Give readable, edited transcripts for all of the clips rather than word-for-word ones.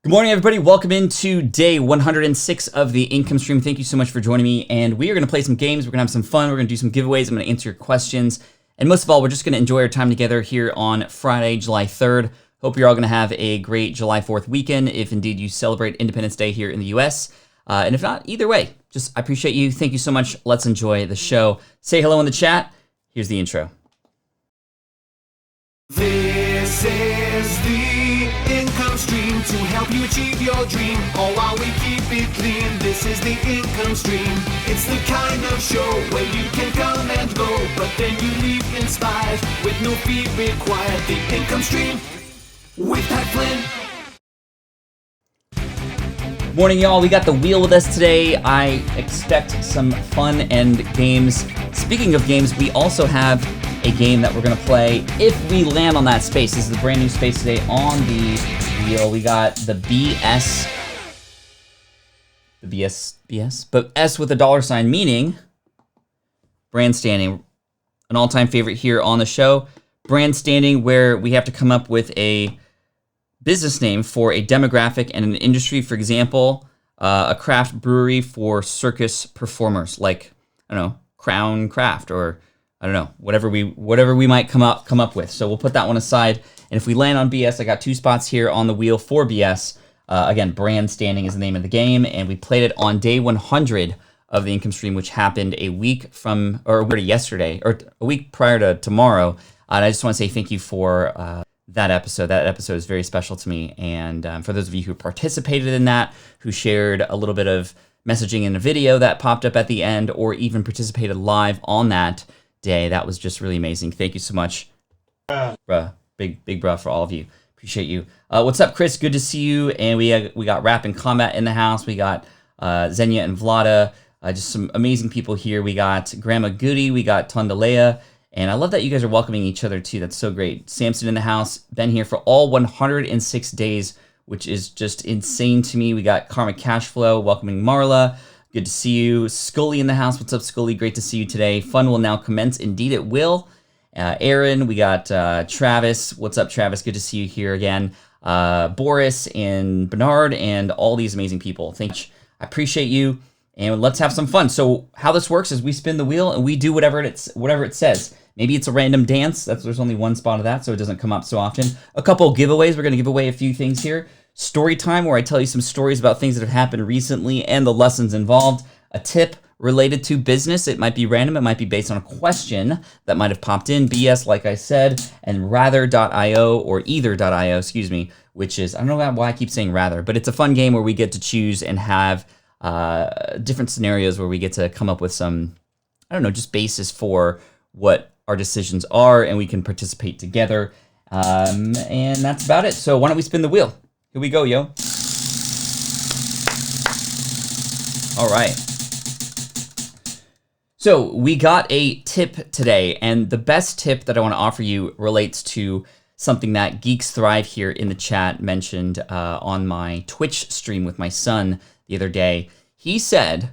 Good morning, everybody. Welcome into day 106 of the income stream. Thank you so much for joining me. And we are going to play some games. We're going to have some fun. We're going to do some giveaways. I'm going to answer your questions. And most of all, we're just going to enjoy our time together here on Friday, July 3rd. Hope you're all going to have a great July 4th weekend, if indeed you celebrate Independence Day here in the U.S. And if not, either way, I appreciate you. Thank you so much. Let's enjoy the show. Say hello in the chat. Here's the intro. This is the income stream to help you achieve your dream, all while we keep it clean. This is the income stream. It's the kind of show where you can come and go, but then you leave inspired with no fee required. The income stream with Pat Flynn. Morning, y'all. We got the wheel with us today. I expect some fun and games. Speaking of games, we also have a game that we're going to play if we land on that space. This is a brand new space today on the wheel. We got the BS, but S with a dollar sign, meaning brand standing. An all-time favorite here on the show. Brand standing, where we have to come up with a business name for a demographic and an industry. For example, a craft brewery for circus performers, like, I don't know, Crown Craft, or I don't know, whatever we might come up with. So we'll put that one aside. And if we land on BS, I got two spots here on the wheel for BS. Again, brand standing is the name of the game, and we played it on day 100 of the income stream, which happened a week yesterday, or a week prior to tomorrow. And I just want to say thank you for that episode. That episode is very special to me. And for those of you who participated in that, who shared a little bit of messaging in a video that popped up at the end, or even participated live on that day, that was just really amazing. Thank you so much, bruh. Big bruh for all of you. Appreciate you. What's up, Chris? Good to see you. And we got Rap and Combat in the house. We got Xenia and Vlada. Just some amazing people here. We got Grandma Goody. We got Tondalea. And I love that you guys are welcoming each other too. That's so great. Samson in the house. Been here for all 106 days, which is just insane to me. We got Karma Cashflow welcoming Marla. Good to see you. Scully in the house. What's up, Scully? Great to see you today. Fun will now commence. Indeed, it will. Aaron, we got Travis. What's up, Travis? Good to see you here again. Boris and Bernard and all these amazing people. Thank you. I appreciate you. And let's have some fun. So how this works is we spin the wheel and we do whatever it says. Maybe it's a random dance. There's only one spot of that, so it doesn't come up so often. A couple giveaways. We're going to give away a few things here. Story time, where I tell you some stories about things that have happened recently and the lessons involved. A tip related to business. It might be random. It might be based on a question that might have popped in. BS, like I said, and rather.io, or either.io, excuse me, which is, I don't know why I keep saying rather, but it's a fun game where we get to choose and have different scenarios where we get to come up with some, I don't know, just basis for what our decisions are, and we can participate together. And that's about it. So why don't we spin the wheel? Here we go, yo. All right. So we got a tip today, and the best tip that I want to offer you relates to something that Geeks Thrive here in the chat mentioned on my Twitch stream with my son the other day. He said,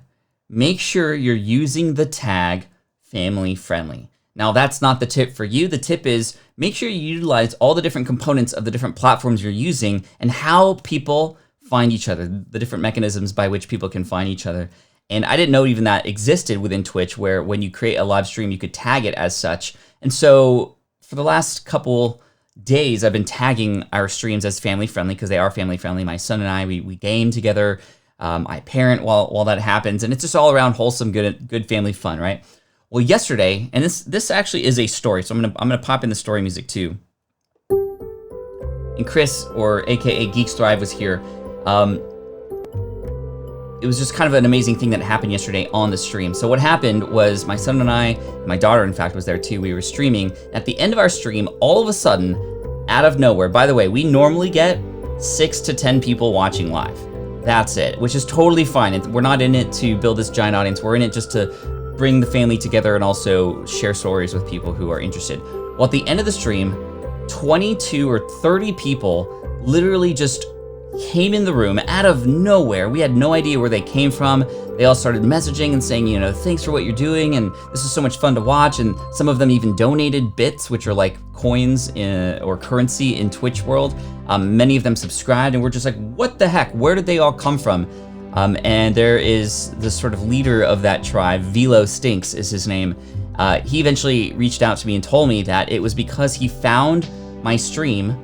make sure you're using the tag family friendly. Now, that's not the tip for you. The tip is make sure you utilize all the different components of the different platforms you're using and how people find each other, the different mechanisms by which people can find each other. And I didn't know even that existed within Twitch, where when you create a live stream, you could tag it as such. And so for the last couple days, I've been tagging our streams as family friendly because they are family friendly. My son and I, we game together. I parent while that happens, and it's just all around wholesome, good family fun, right? Well, yesterday, and this actually is a story, so I'm gonna pop in the story music too. And Chris, or AKA Geeks Thrive, was here. It was just kind of an amazing thing that happened yesterday on the stream. So what happened was my son and I, my daughter in fact was there too, we were streaming. At the end of our stream, all of a sudden, out of nowhere, by the way, we normally get 6 to 10 people watching live. That's it, which is totally fine. We're not in it to build this giant audience. We're in it just to bring the family together and also share stories with people who are interested. Well, at the end of the stream, 22 or 30 people literally just came in the room out of nowhere. We had no idea where they came from. They all started messaging and saying, thanks for what you're doing, and this is so much fun to watch. And some of them even donated bits, which are like coins or currency in Twitch world. Many of them subscribed, and we're just like, what the heck? Where did they all come from? And there is this sort of leader of that tribe, Velo Stinks is his name. He eventually reached out to me and told me that it was because he found my stream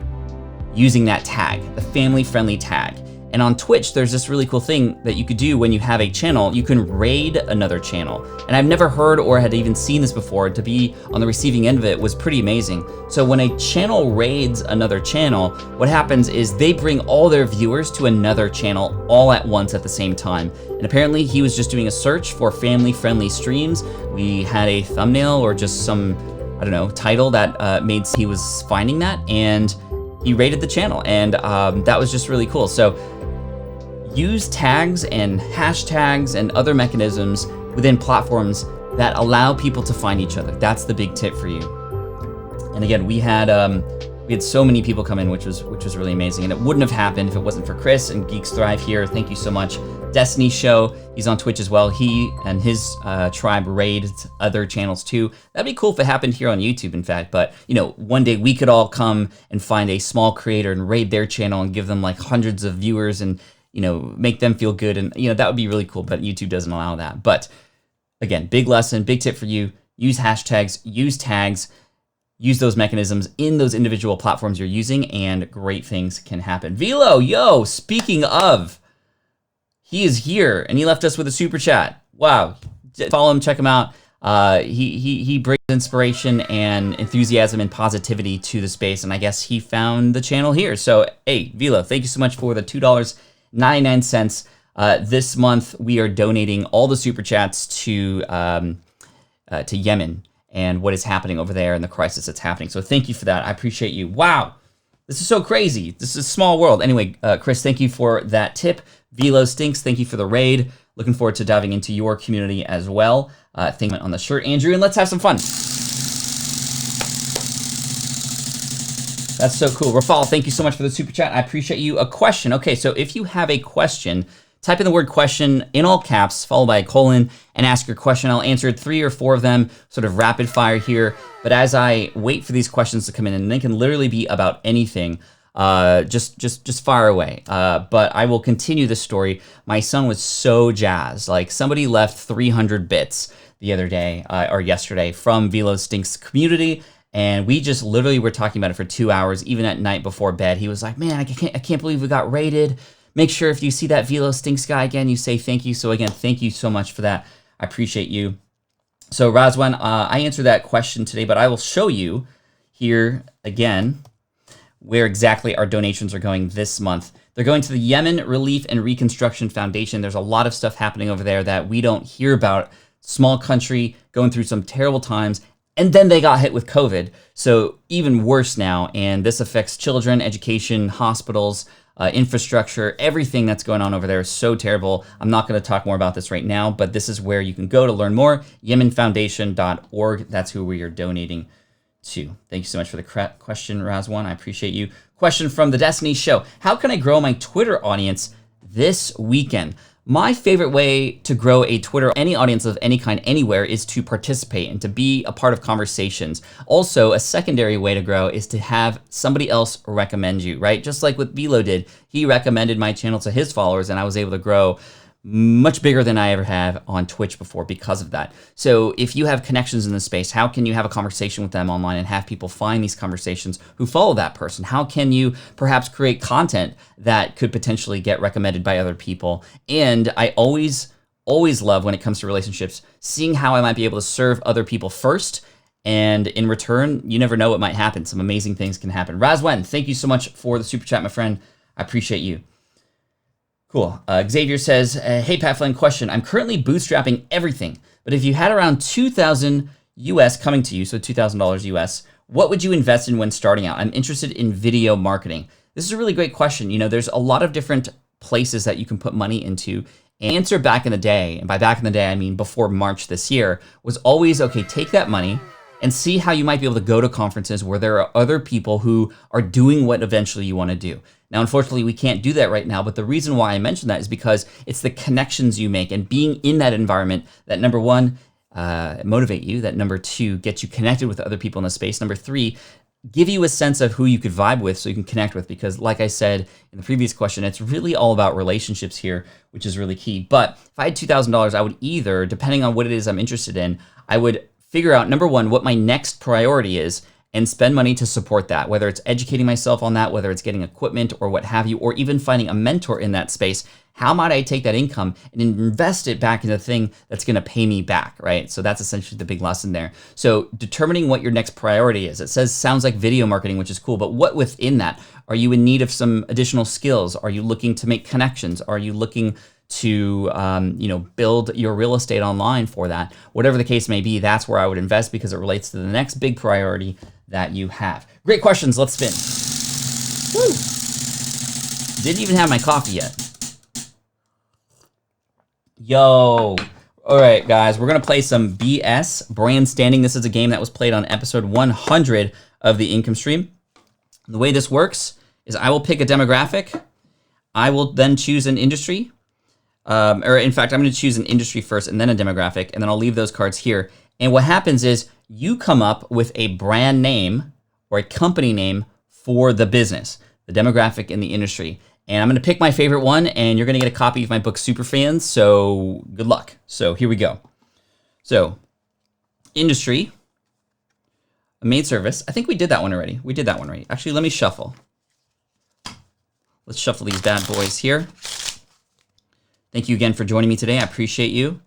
using that tag, the family-friendly tag. And on Twitch, there's this really cool thing that you could do when you have a channel. You can raid another channel. And I've never heard or had even seen this before. To be on the receiving end of it was pretty amazing. So when a channel raids another channel, what happens is they bring all their viewers to another channel all at once at the same time. And apparently he was just doing a search for family-friendly streams. We had a thumbnail or just some, I don't know, title that made he was finding that, and he raided the channel. And that was just really cool. So use tags and hashtags and other mechanisms within platforms that allow people to find each other. That's the big tip for you. And again, we had so many people come in, which was really amazing. And it wouldn't have happened if it wasn't for Chris and Geeks Thrive here. Thank you so much. Destiny Show, he's on Twitch as well. He and his tribe raid other channels too. That'd be cool if it happened here on YouTube, in fact. But you know, one day we could all come and find a small creator and raid their channel and give them like hundreds of viewers and, you know, make them feel good. And, you know, that would be really cool, but YouTube doesn't allow that. But again, big lesson, big tip for you. Use hashtags, use tags, use those mechanisms in those individual platforms you're using, and great things can happen. Velo, yo, speaking of, he is here and he left us with a super chat. Wow. Follow him, check him out. He brings inspiration and enthusiasm and positivity to the space. And I guess he found the channel here. So, hey, Velo, thank you so much for the $2.99. This month, we are donating all the super chats to Yemen and what is happening over there and the crisis that's happening. So thank you for that. I appreciate you. Wow, this is so crazy. This is a small world. Anyway, Chris, thank you for that tip. Velo Stinks, thank you for the raid. Looking forward to diving into your community as well. Thank you on the shirt, Andrew, and let's have some fun. That's so cool. Rafal, thank you so much for the super chat. I appreciate you. A question. Okay, so if you have a question, type in the word question in all caps, followed by a colon, and ask your question. I'll answer 3 or 4 of them, sort of rapid fire here. But as I wait for these questions to come in, and they can literally be about anything, just fire away. But I will continue the story. My son was so jazzed. Like, somebody left 300 bits the other day, or yesterday, from Velo Stinks community. And we just literally were talking about it for 2 hours, even at night before bed. He was like, man, I can't believe we got raided. Make sure if you see that Velo Stinks guy again, you say thank you. So again, thank you so much for that. I appreciate you. So Razwan, I answered that question today, but I will show you here again where exactly our donations are going this month. They're going to the Yemen Relief and Reconstruction Foundation. There's a lot of stuff happening over there that we don't hear about. Small country going through some terrible times. And then they got hit with COVID, so even worse now. And this affects children, education, hospitals, infrastructure, everything that's going on over there is so terrible. I'm not going to talk more about this right now, but this is where you can go to learn more, yemenfoundation.org. That's who we are donating to. Thank you so much for the question, Razwan. I appreciate you. Question from the Destiny Show. How can I grow my Twitter audience this weekend? My favorite way to grow a Twitter, any audience of any kind, anywhere, is to participate and to be a part of conversations. Also, a secondary way to grow is to have somebody else recommend you, right? Just like what Velo did. He recommended my channel to his followers, and I was able to grow much bigger than I ever have on Twitch before because of that. So if you have connections in this space, how can you have a conversation with them online and have people find these conversations who follow that person? How can you perhaps create content that could potentially get recommended by other people? And I always love, when it comes to relationships, seeing how I might be able to serve other people first. And in return, you never know what might happen. Some amazing things can happen. Razwan, thank you so much for the super chat, my friend. I appreciate you. Cool. Xavier says, hey, Pat Flynn, question. I'm currently bootstrapping everything, but if you had around $2,000 US coming to you, so $2,000 US, what would you invest in when starting out? I'm interested in video marketing. This is a really great question. You know, there's a lot of different places that you can put money into. And answer back in the day, and by back in the day, I mean before March this year, was always, okay, take that money and see how you might be able to go to conferences where there are other people who are doing what eventually you want to do. Now, unfortunately, we can't do that right now, but the reason why I mention that is because it's the connections you make and being in that environment that, number one, motivate you, that number two, get you connected with other people in the space, number three, give you a sense of who you could vibe with so you can connect with, because like I said in the previous question, it's really all about relationships here, which is really key. But if I had $2,000, I would either, depending on what it is I'm interested in, I would figure out, number one, what my next priority is and spend money to support that, whether it's educating myself on that, whether it's getting equipment or what have you, or even finding a mentor in that space. How might I take that income and invest it back in a thing that's gonna pay me back, right? So that's essentially the big lesson there. So determining what your next priority is. It sounds like video marketing, which is cool, but what within that? Are you in need of some additional skills? Are you looking to make connections? Are you looking to build your real estate online for that? Whatever the case may be, that's where I would invest because it relates to the next big priority that you have. Great questions, let's spin. Woo! Didn't even have my coffee yet. Yo. All right, guys, we're gonna play some BS, Brand Standing. This is a game that was played on episode 100 of the Income Stream. The way this works is I will pick a demographic. I will then choose an industry. Or in fact, I'm gonna choose an industry first and then a demographic, and then I'll leave those cards here. And what happens is you come up with a brand name or a company name for the business, the demographic, and the industry. And I'm gonna pick my favorite one, and you're gonna get a copy of my book, Superfans, so good luck. So here we go. So, industry, a maid service. I think we did that one already. We did that one right. Actually, let me shuffle. Let's shuffle these bad boys here. Thank you again for joining me today. I appreciate you.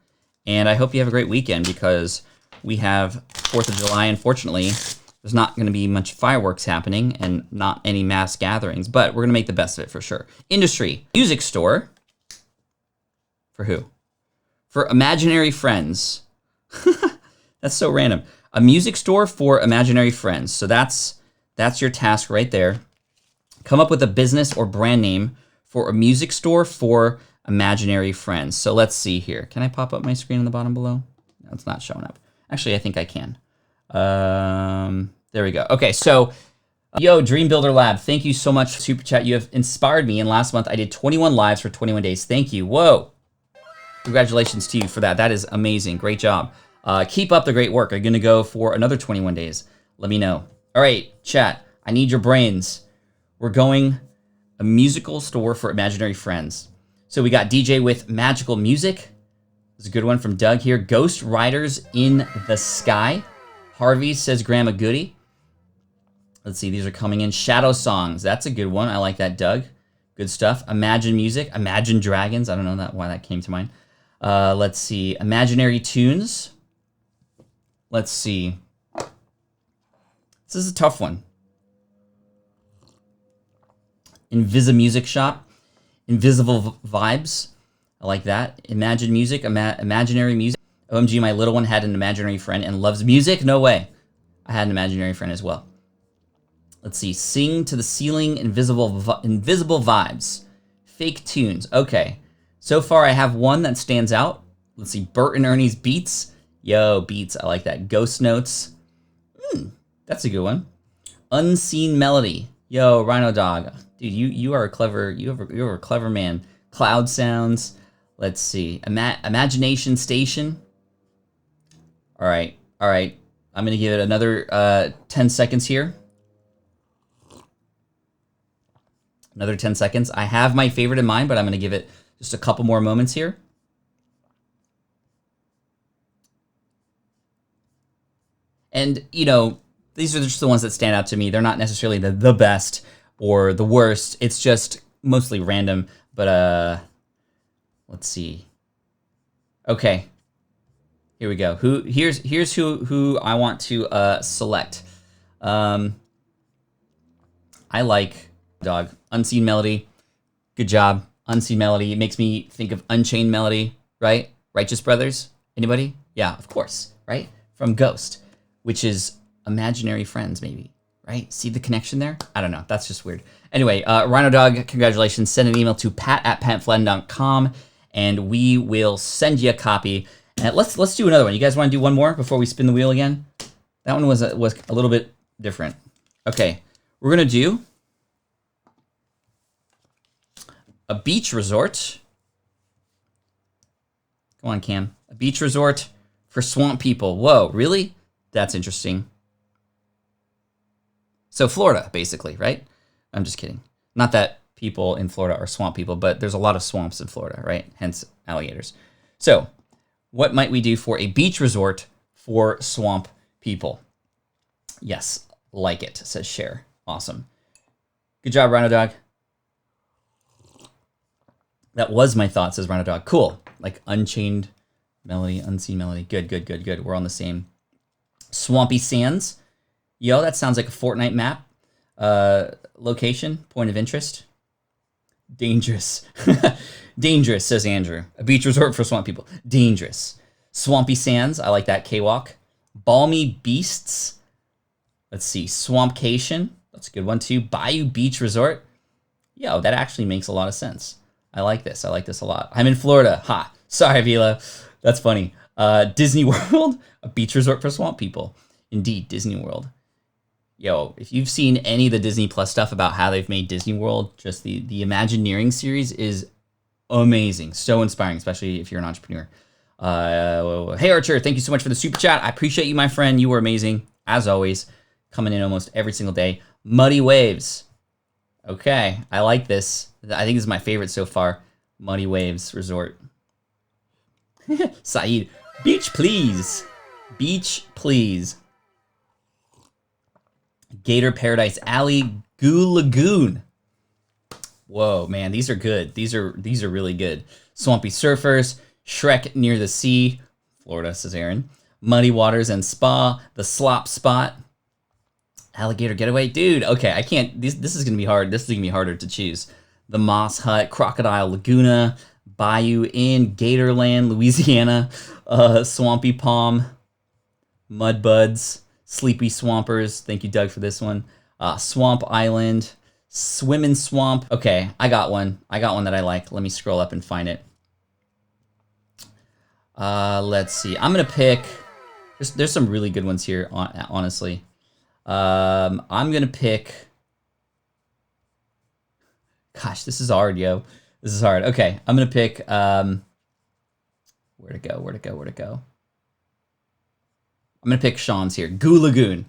And I hope you have a great weekend because we have 4th of July. Unfortunately, there's not going to be much fireworks happening and not any mass gatherings, but we're going to make the best of it for sure. Industry, music store. For who? For imaginary friends. That's so random. A music store for imaginary friends. So that's your task right there. Come up with a business or brand name for a music store for imaginary friends. So let's see here. Can I pop up my screen on the bottom below? No, it's not showing up. Actually, I think I can. There we go. Okay, so yo, Dream Builder Lab, thank you so much for Super Chat. You have inspired me. And last month I did 21 lives for 21 days. Thank you. Whoa. Congratulations to you for that. That is amazing. Great job. Keep up the great work. Are you going to go for another 21 days? Let me know. All right, chat. I need your brains. We're going a musical store for imaginary friends. So we got DJ with magical music. There's a good one from Doug here. Ghost Riders in the Sky. Harvey says Grandma Goody. Let's see, these are coming in. Shadow Songs. That's a good one. I like that, Doug. Good stuff. Imagine Music. Imagine Dragons. I don't know why that came to mind. Let's see. Imaginary Tunes. Let's see. This is a tough one. Invisimusic Shop. Invisible Vibes. I like that. Imagine Music. Imaginary Music. OMG, my little one had an imaginary friend and loves music? No way. I had an imaginary friend as well. Let's see. Sing to the Ceiling. Invisible Vibes. Fake Tunes. Okay. So far, I have one that stands out. Let's see. Bert and Ernie's Beats. Yo, Beats. I like that. Ghost Notes. That's a good one. Unseen Melody. Yo, Rhino Dog. Dude, you are a clever. You're a clever man. Cloud Sounds. Let's see. Imagination Station. All right. I'm gonna give it another 10 seconds here. Another 10 seconds. I have my favorite in mind, but I'm gonna give it just a couple more moments here. And these are just the ones that stand out to me. They're not necessarily the best or the worst. It's just mostly random. But let's see. Okay, here we go. Here's who I want to select. I like Dog. Unseen Melody. Good job. Unseen Melody. It makes me think of Unchained Melody, right? Righteous Brothers. Anybody? Yeah, of course, right? From Ghost, which is imaginary friends, maybe, right? See the connection there? I don't know. That's just weird. Anyway, Rhino Dog, congratulations. Send an email to pat@patflynn.com, and we will send you a copy. And let's do another one. You guys want to do one more before we spin the wheel again? That one was a little bit different. Okay, we're gonna do a beach resort. Come on, Cam. A beach resort for swamp people. Whoa, really? That's interesting. So Florida, basically, right? I'm just kidding. Not that people in Florida are swamp people, but there's a lot of swamps in Florida, right? Hence alligators. So what might we do for a beach resort for swamp people? Yes, like it, says Cher. Awesome. Good job, Rhino Dog. That was my thought, says Rhino Dog. Cool. Like Unchained Melody, Unseen Melody. Good, good, good, good. We're on the same. Swampy Sands. Yo, that sounds like a Fortnite map. Location, point of interest. Dangerous. Dangerous, says Andrew. A beach resort for swamp people. Dangerous. Swampy Sands. I like that. K-Walk. Balmy Beasts. Let's see. Swampcation. That's a good one, too. Bayou Beach Resort. Yo, that actually makes a lot of sense. I like this. I like this a lot. I'm in Florida. Ha. Sorry, Vila. That's funny. Disney World. A beach resort for swamp people. Indeed, Disney World. Yo, if you've seen any of the Disney Plus stuff about how they've made Disney World, just the Imagineering series is amazing. So inspiring, especially if you're an entrepreneur. Hey, Archer, thank you so much for the super chat. I appreciate you, my friend. You were amazing, as always, coming in almost every single day. Muddy Waves. Okay, I like this. I think this is my favorite so far. Muddy Waves Resort. Saeed. Beach, please. Beach, please. Gator Paradise Alley, Goo Lagoon. Whoa, man, these are good. These are really good. Swampy Surfers, Shrek Near the Sea, Florida, says Aaron. Muddy Waters and Spa, The Slop Spot, Alligator Getaway. Dude, okay, I can't, this is going to be hard. This is going to be harder to choose. The Moss Hut, Crocodile Laguna, Bayou Inn, Gatorland, Louisiana, Swampy Palm, Mud Buds, Sleepy Swampers. Thank you, Doug, for this one. Swamp Island, Swimmin' Swamp. Okay, I got one. I got one that I like. Let me scroll up and find it. Let's see. I'm going to pick... There's some really good ones here, honestly. I'm going to pick... Gosh, this is hard, yo. This is hard. Okay, I'm going to pick... Where to go? I'm going to pick Sean's here. Goo Lagoon.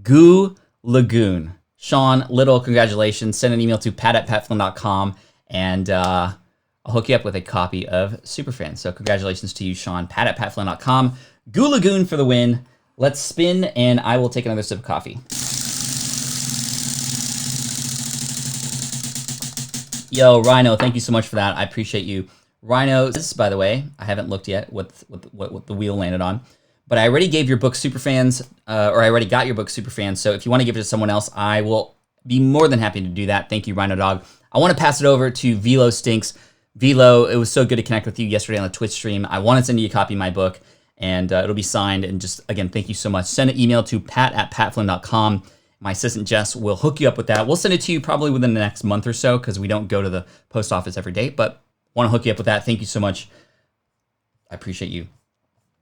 Goo Lagoon. Sean Little, congratulations. Send an email to pat@patflynn.com, and I'll hook you up with a copy of Superfan. So congratulations to you, Sean. pat@patflynn.com. Goo Lagoon for the win. Let's spin, and I will take another sip of coffee. Yo, Rhino, thank you so much for that. I appreciate you. Rhino, this, by the way, I haven't looked yet what the wheel landed on. But I already gave your book Superfans, or I already got your book Superfans. So if you want to give it to someone else, I will be more than happy to do that. Thank you, Rhino Dog. I want to pass it over to Velo Stinks. Velo, it was so good to connect with you yesterday on the Twitch stream. I want to send you a copy of my book, and it'll be signed. And just, again, thank you so much. Send an email to pat@patflynn.com. My assistant, Jess, will hook you up with that. We'll send it to you probably within the next month or so because we don't go to the post office every day. But want to hook you up with that. Thank you so much. I appreciate you.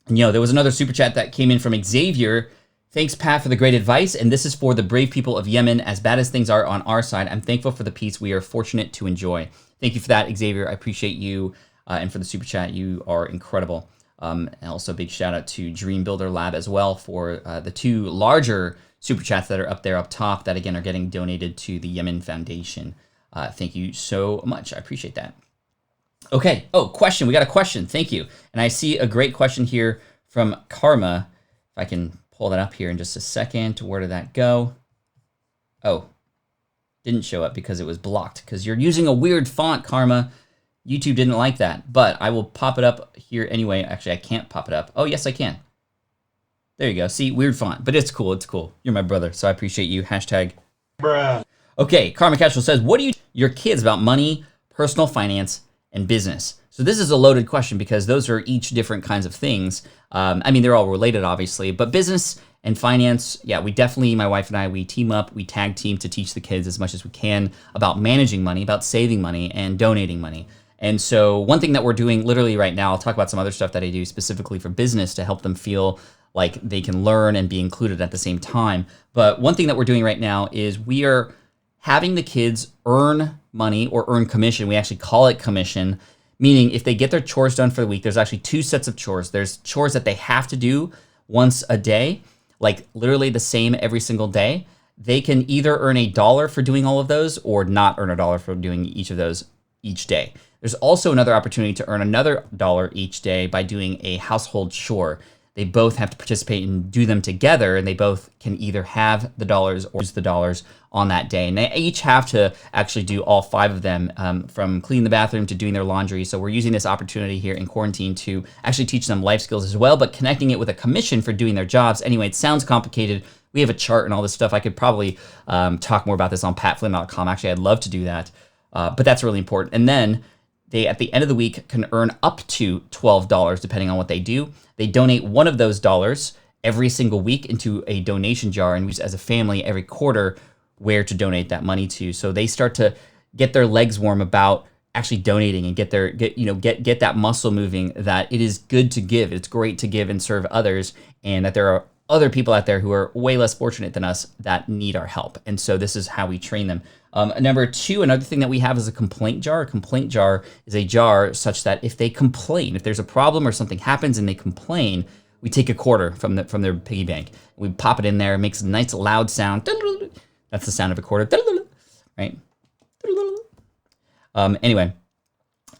And, there was another super chat that came in from Xavier. Thanks, Pat, for the great advice. And this is for the brave people of Yemen. As bad as things are on our side, I'm thankful for the peace we are fortunate to enjoy. Thank you for that, Xavier. I appreciate you. And for the super chat, you are incredible. And also a big shout out to Dream Builder Lab as well for the two larger super chats that are up there up top that, again, are getting donated to the Yemen Foundation. Thank you so much. I appreciate that. Okay. Oh, question. We got a question. Thank you. And I see a great question here from Karma. If I can pull that up here in just a second. Where did that go? Oh, didn't show up because it was blocked because you're using a weird font, Karma. YouTube didn't like that, but I will pop it up here anyway. Actually, I can't pop it up. Oh, yes, I can. There you go. See, weird font, but it's cool. It's cool. You're my brother, so I appreciate you. Hashtag. Bruh. Okay. Karma Casual says, what do you your kids about money, personal finance, and business? So this is a loaded question because those are each different kinds of things. I mean, they're all related, obviously, but business and finance, yeah, we definitely, my wife and I, we team up, we tag team to teach the kids as much as we can about managing money, about saving money, and donating money. And so one thing that we're doing literally right now, I'll talk about some other stuff that I do specifically for business to help them feel like they can learn and be included at the same time. But one thing that we're doing right now is we are having the kids earn money or earn commission. We actually call it commission, meaning if they get their chores done for the week, there's actually two sets of chores. There's chores that they have to do once a day, like literally the same every single day. they can either earn $1 for doing all of those or not earn $1 for doing each of those each day. There's also another opportunity to earn another $1 each day by doing a household chore. They both have to participate and do them together, and they both can either have the dollars or use the dollars on that day. And they each have to actually do all 5 of them, from cleaning the bathroom to doing their laundry. So we're using this opportunity here in quarantine to actually teach them life skills as well, but connecting it with a commission for doing their jobs. Anyway, it sounds complicated. We have a chart and all this stuff. I could probably talk more about this on patflynn.com. Actually, I'd love to do that, but that's really important. And then they, at the end of the week, can earn up to $12 depending on what they do. They donate one of those dollars every single week into a donation jar and use as a family every quarter where to donate that money to. So they start to get their legs warm about actually donating and get that muscle moving, that it is good to give. It's great to give and serve others, and that there are other people out there who are way less fortunate than us that need our help. And so this is how we train them. Number 2, another thing that we have is a complaint jar. A complaint jar is a jar such that if they complain, if there's a problem or something happens and they complain, we take a quarter from their piggy bank. We pop it in there. It makes a nice loud sound. That's the sound of a quarter, right? Anyway,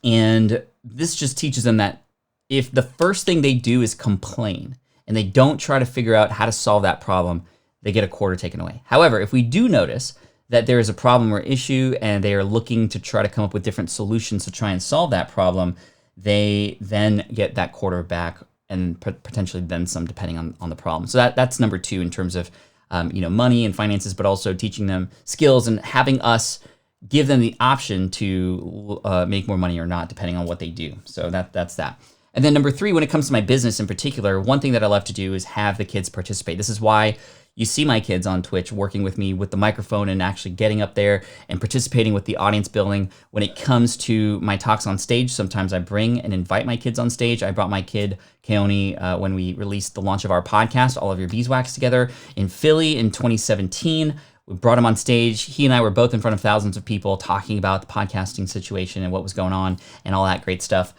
and this just teaches them that if the first thing they do is complain and they don't try to figure out how to solve that problem, they get a quarter taken away. However, if we do notice that there is a problem or issue and they are looking to try to come up with different solutions to try and solve that problem, they then get that quarter back and potentially then some, depending on the problem. So that's number 2 in terms of money and finances, but also teaching them skills and having us give them the option to make more money or not, depending on what they do. So that's that. And then number 3, when it comes to my business in particular, one thing that I love to do is have the kids participate. This is why you see my kids on Twitch working with me with the microphone and actually getting up there and participating with the audience building. When it comes to my talks on stage, sometimes I bring and invite my kids on stage. I brought my kid, Keone, when we released the launch of our podcast, All of Your Beeswax, together in Philly in 2017. We brought him on stage. He and I were both in front of thousands of people talking about the podcasting situation and what was going on and all that great stuff.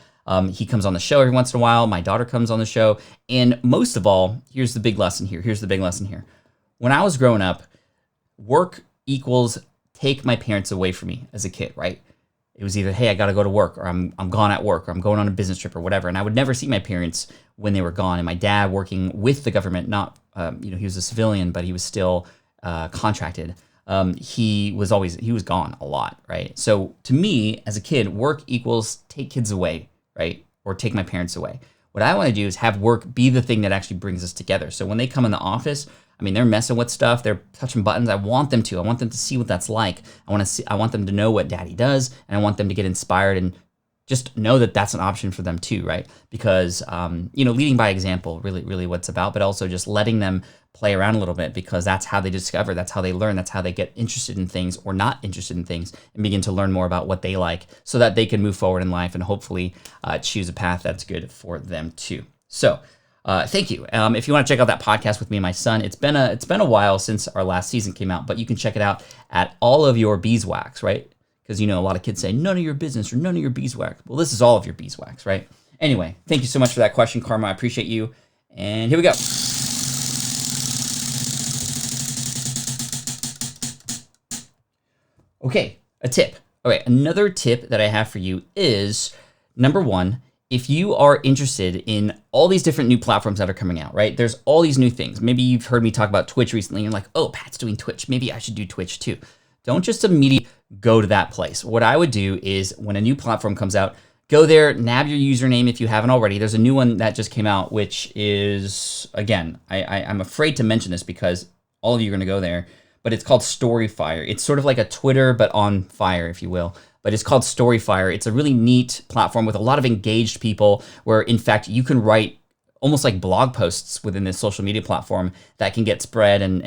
He comes on the show every once in a while. My daughter comes on the show. And most of all, here's the big lesson here. When I was growing up, work equals take my parents away from me as a kid, right? It was either, hey, I got to go to work, or I'm gone at work, or I'm going on a business trip or whatever. And I would never see my parents when they were gone. And my dad, working with the government, not, he was a civilian, but he was still contracted. He was gone a lot, right? So to me, as a kid, work equals take kids away, right? Or take my parents away. What I want to do is have work be the thing that actually brings us together. So when they come in the office, I mean, they're messing with stuff. They're touching buttons. I want them to see what that's like. I want them to know what daddy does, and I want them to get inspired and just know that that's an option for them too, right? Because, leading by example, really what it's about, but also just letting them play around a little bit, because that's how they discover, that's how they learn, that's how they get interested in things or not interested in things and begin to learn more about what they like so that they can move forward in life and hopefully choose a path that's good for them too. So, thank you. If you want to check out that podcast with me and my son, it's been a while since our last season came out, but you can check it out at All of Your Beeswax, right? Because, a lot of kids say, none of your business or none of your beeswax. Well, this is all of your beeswax, right? Anyway, thank you so much for that question, Karma. I appreciate you. And here we go. Okay, a tip. All right, another tip that I have for you is, number 1, if you are interested in all these different new platforms that are coming out, right? There's all these new things. Maybe you've heard me talk about Twitch recently. And you're like, oh, Pat's doing Twitch. Maybe I should do Twitch too. Don't just immediately go to that place. What I would do is when a new platform comes out, go there, nab your username if you haven't already. There's a new one that just came out, which is, again, I'm afraid to mention this because all of you are going to go there, but it's called Storyfire. It's sort of like a Twitter, but on fire, if you will. But it's called Storyfire. It's a really neat platform with a lot of engaged people where, in fact, you can write almost like blog posts within this social media platform that can get spread and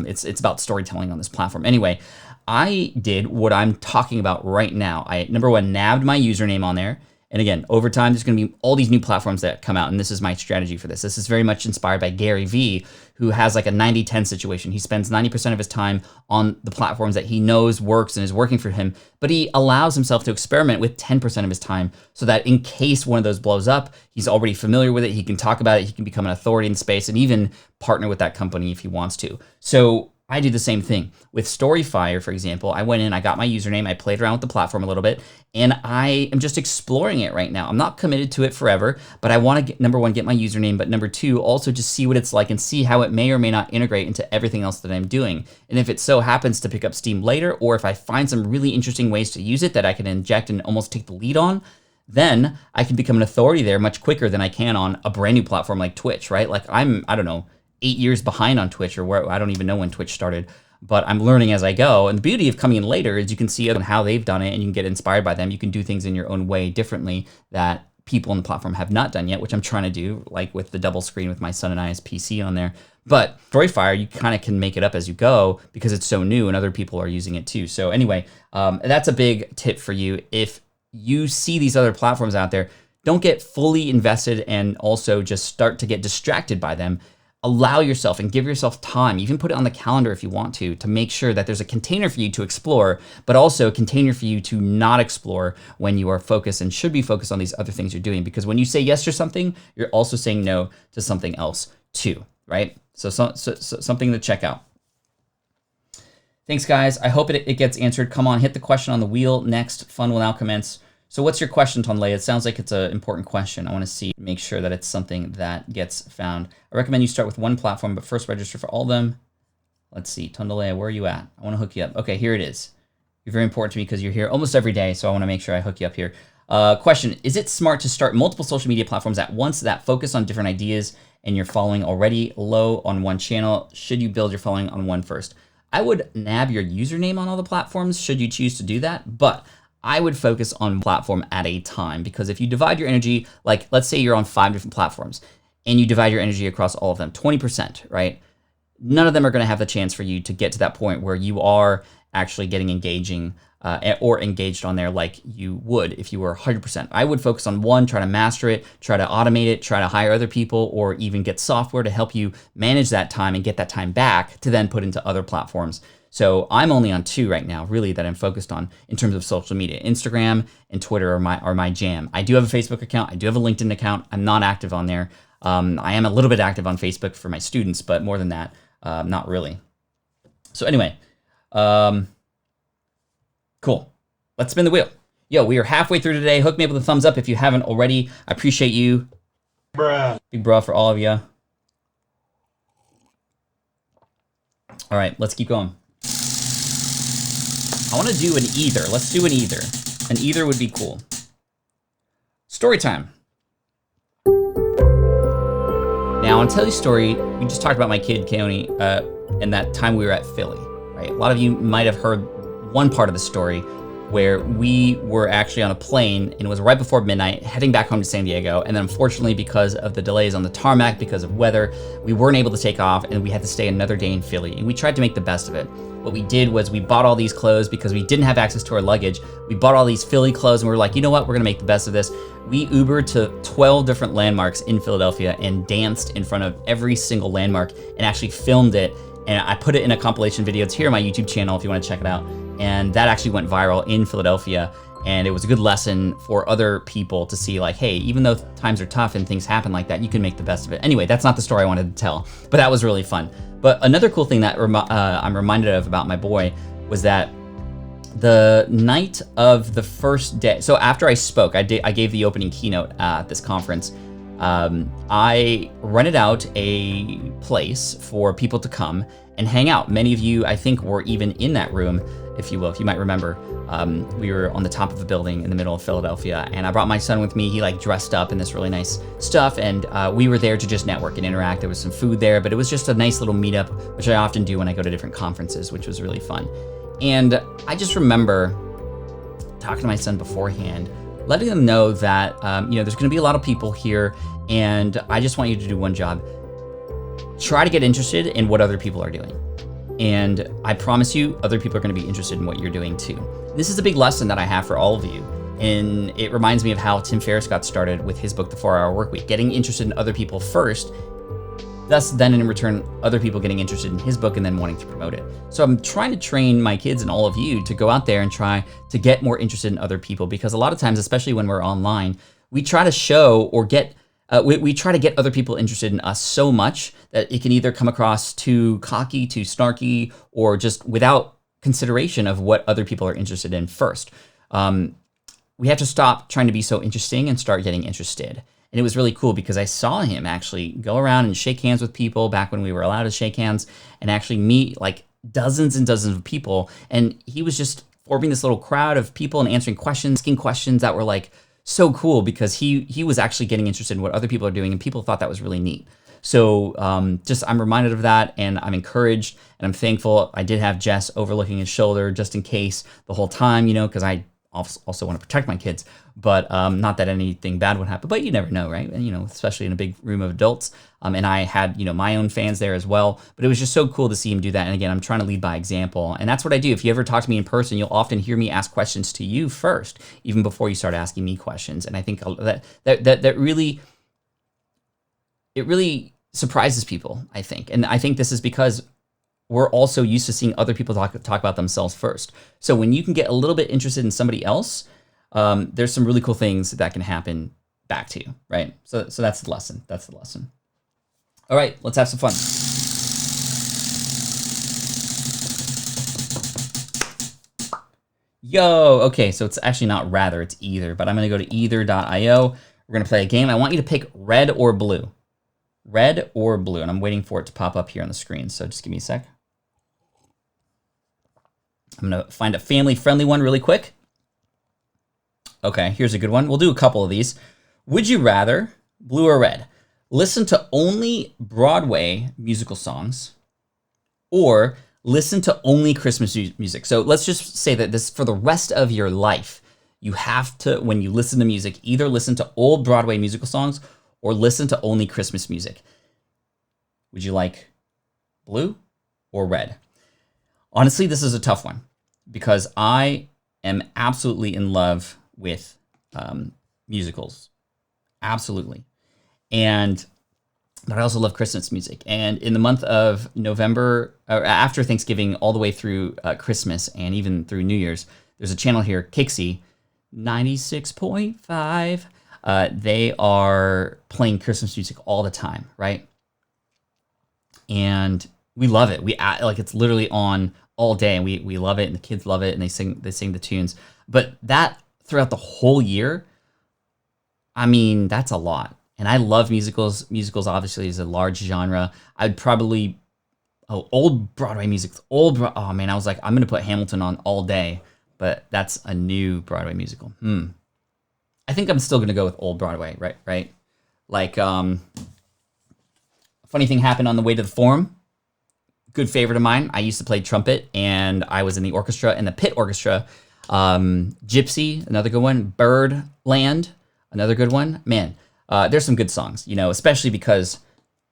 it's about storytelling on this platform. Anyway, I did what I'm talking about right now. I, number 1, nabbed my username on there. And again, over time, there's going to be all these new platforms that come out, and this is my strategy for this. This is very much inspired by Gary Vee, who has like a 90-10 situation. He spends 90% of his time on the platforms that he knows works and is working for him, but he allows himself to experiment with 10% of his time so that in case one of those blows up, he's already familiar with it, he can talk about it, he can become an authority in space, and even partner with that company if he wants to. So I do the same thing. With Storyfire, for example, I went in, I got my username, I played around with the platform a little bit, and I am just exploring it right now. I'm not committed to it forever, but I want to, number one, get my username, but number two, also just see what it's like and see how it may or may not integrate into everything else that I'm doing. And if it so happens to pick up steam later, or if I find some really interesting ways to use it that I can inject and almost take the lead on, then I can become an authority there much quicker than I can on a brand new platform like Twitch, right? Like I don't know, 8 years behind on Twitch, or where I don't even know when Twitch started, but I'm learning as I go. And the beauty of coming in later is you can see how they've done it and you can get inspired by them. You can do things in your own way differently that people on the platform have not done yet, which I'm trying to do, like with the double screen with my son and I's PC on there. But Storyfire, you kind of can make it up as you go because it's so new and other people are using it too. So anyway, that's a big tip for you. If you see these other platforms out there, don't get fully invested and also just start to get distracted by them. Allow yourself and give yourself time, even put it on the calendar if you want to make sure that there's a container for you to explore, but also a container for you to not explore when you are focused and should be focused on these other things you're doing. Because when you say yes to something, you're also saying no to something else too, right? So something to check out. Thanks, guys. I hope it gets answered. Come on, hit the question on the wheel next. Fun will now commence. So what's your question, Tonley? It sounds like it's an important question. I want to make sure that it's something that gets found. I recommend you start with one platform, but first register for all of them. Let's see, Tonley, where are you at? I want to hook you up. Okay, here it is. You're very important to me because you're here almost every day, so I want to make sure I hook you up here. Question, is it smart to start multiple social media platforms at once that focus on different ideas and your following already low on one channel? Should you build your following on one first? I would nab your username on all the platforms should you choose to do that, but I would focus on platform at a time, because if you divide your energy, like let's say you're on 5 different platforms and you divide your energy across all of them, 20%, right? None of them are going to have the chance for you to get to that point where you are actually getting engaging or engaged on there like you would if you were 100%. I would focus on one, try to master it, try to automate it, try to hire other people, or even get software to help you manage that time and get that time back to then put into other platforms. So I'm only on 2 right now, really, that I'm focused on in terms of social media. Instagram and Twitter are my jam. I do have a Facebook account. I do have a LinkedIn account. I'm not active on there. I am a little bit active on Facebook for my students, but more than that, not really. So anyway, cool. Let's spin the wheel. Yo, we are halfway through today. Hook me up with a thumbs up if you haven't already. I appreciate you. Bruh. Big bruh for all of you. All right, let's keep going. I want to do an either. Let's do an either. An either would be cool. Story time. Now, I want to tell you a story. We just talked about my kid, Keone, and that time we were at Philly, right? A lot of you might have heard one part of the story where we were actually on a plane, and it was right before midnight, heading back home to San Diego. And then unfortunately, because of the delays on the tarmac, because of weather, we weren't able to take off, and we had to stay another day in Philly. And we tried to make the best of it. What we did was we bought all these clothes because we didn't have access to our luggage. We bought all these Philly clothes, and we were like, you know what? We're gonna make the best of this. We Ubered to 12 different landmarks in Philadelphia and danced in front of every single landmark and actually filmed it. And I put it in a compilation video. It's here on my YouTube channel if you want to check it out. And that actually went viral in Philadelphia. And it was a good lesson for other people to see, like, hey, even though times are tough and things happen like that, you can make the best of it. Anyway, that's not the story I wanted to tell, but that was really fun. But another cool thing that I'm reminded of about my boy was that the night of the first day, so after I spoke, I gave the opening keynote at this conference. I rented out a place for people to come and hang out. Many of you, I think, were even in that room, if you will, if you might remember. We were on the top of a building in the middle of Philadelphia, and I brought my son with me. He like dressed up in this really nice stuff, and we were there to just network and interact. There was some food there, but it was just a nice little meetup, which I often do when I go to different conferences, which was really fun. And I just remember talking to my son beforehand, letting them know that there's going to be a lot of people here, and I just want you to do one job. Try to get interested in what other people are doing. And I promise you, other people are going to be interested in what you're doing too. This is a big lesson that I have for all of you. And it reminds me of how Tim Ferriss got started with his book, The 4-Hour Workweek, getting interested in other people first, thus then in return, other people getting interested in his book and then wanting to promote it. So I'm trying to train my kids and all of you to go out there and try to get more interested in other people, because a lot of times, especially when we're online, we try to show or get we try to get other people interested in us so much that it can either come across too cocky, too snarky, or just without consideration of what other people are interested in first. We have to stop trying to be so interesting and start getting interested. And it was really cool because I saw him actually go around and shake hands with people back when we were allowed to shake hands and actually meet like dozens and dozens of people. And he was just forming this little crowd of people and answering questions, asking questions that were like so cool because he was actually getting interested in what other people are doing, and people thought that was really neat. So I'm reminded of that, and I'm encouraged, and I'm thankful. I did have Jess overlooking his shoulder just in case the whole time, because I also want to protect my kids, but not that anything bad would happen, but you never know, right? And, especially in a big room of adults. And I had, my own fans there as well, but it was just so cool to see him do that. And again, I'm trying to lead by example, and that's what I do. If you ever talk to me in person, you'll often hear me ask questions to you first, even before you start asking me questions. And I think that really, it really surprises people, I think. And I think this is because we're also used to seeing other people talk about themselves first. So when you can get a little bit interested in somebody else, there's some really cool things that can happen back to you, right? So that's the lesson. That's the lesson. All right, let's have some fun. Yo, okay, so it's actually not rather, it's either, but I'm gonna go to either.io. We're gonna play a game. I want you to pick red or blue. Red or blue, and I'm waiting for it to pop up here on the screen, so just give me a sec. I'm gonna find a family-friendly one really quick. Okay, here's a good one. We'll do a couple of these. Would you rather, blue or red, listen to only Broadway musical songs or listen to only Christmas music? So let's just say that this, for the rest of your life, you have to, when you listen to music, either listen to old Broadway musical songs or listen to only Christmas music. Would you like blue or red? Honestly, this is a tough one because I am absolutely in love with musicals. Absolutely. But I also love Christmas music. And in the month of November, or after Thanksgiving, all the way through Christmas and even through New Year's, there's a channel here, Kixie, 96.5. They are playing Christmas music all the time, right? And we love it. It's literally on all day, and we love it, and the kids love it, and they sing the tunes. But that throughout the whole year, I mean, that's a lot. And I love musicals. Musicals obviously is a large genre. I'd probably old Broadway music. Oh man, I was like, I'm gonna put Hamilton on all day, but that's a new Broadway musical. I think I'm still gonna go with old Broadway, right? Like, a funny thing happened on the way to the Forum. Good favorite of mine. I used to play trumpet, and I was in the orchestra, in the pit orchestra. Gypsy, another good one. Birdland, another good one. Man, there's some good songs, especially because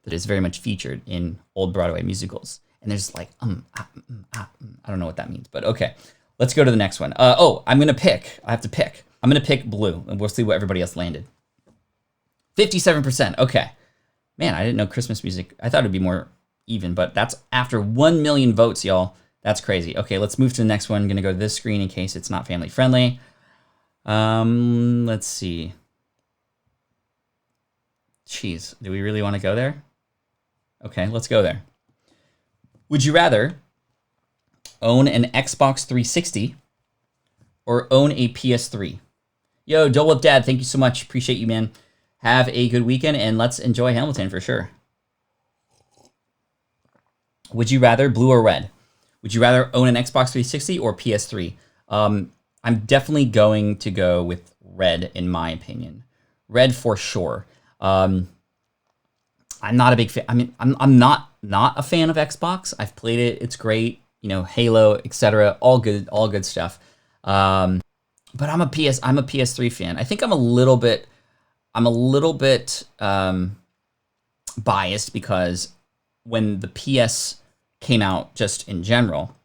it is very much featured in old Broadway musicals. And there's like, I don't know what that means, but okay. Let's go to the next one. I have to pick. I'm going to pick blue, and we'll see what everybody else landed. 57%. Okay. Man, I didn't know Christmas music. I thought it'd be more even, but that's after 1 million votes, y'all. That's crazy. Okay, let's move to the next one. I'm going to go to this screen in case it's not family friendly. Let's see. Jeez, do we really want to go there? Okay, let's go there. Would you rather own an Xbox 360 or own a PS3? Yo, Dole Whip Dad, thank you so much. Appreciate you, man. Have a good weekend, and let's enjoy Hamilton for sure. Would you rather, blue or red? Would you rather own an Xbox 360 or PS3? I'm definitely going to go with red, in my opinion. Red for sure. I'm not a big fan. I mean, I'm not a fan of Xbox. I've played it. It's great. Halo, etc. All good stuff. But I'm a PS3 fan. I think I'm a little bit biased because when the PS came out, just in general,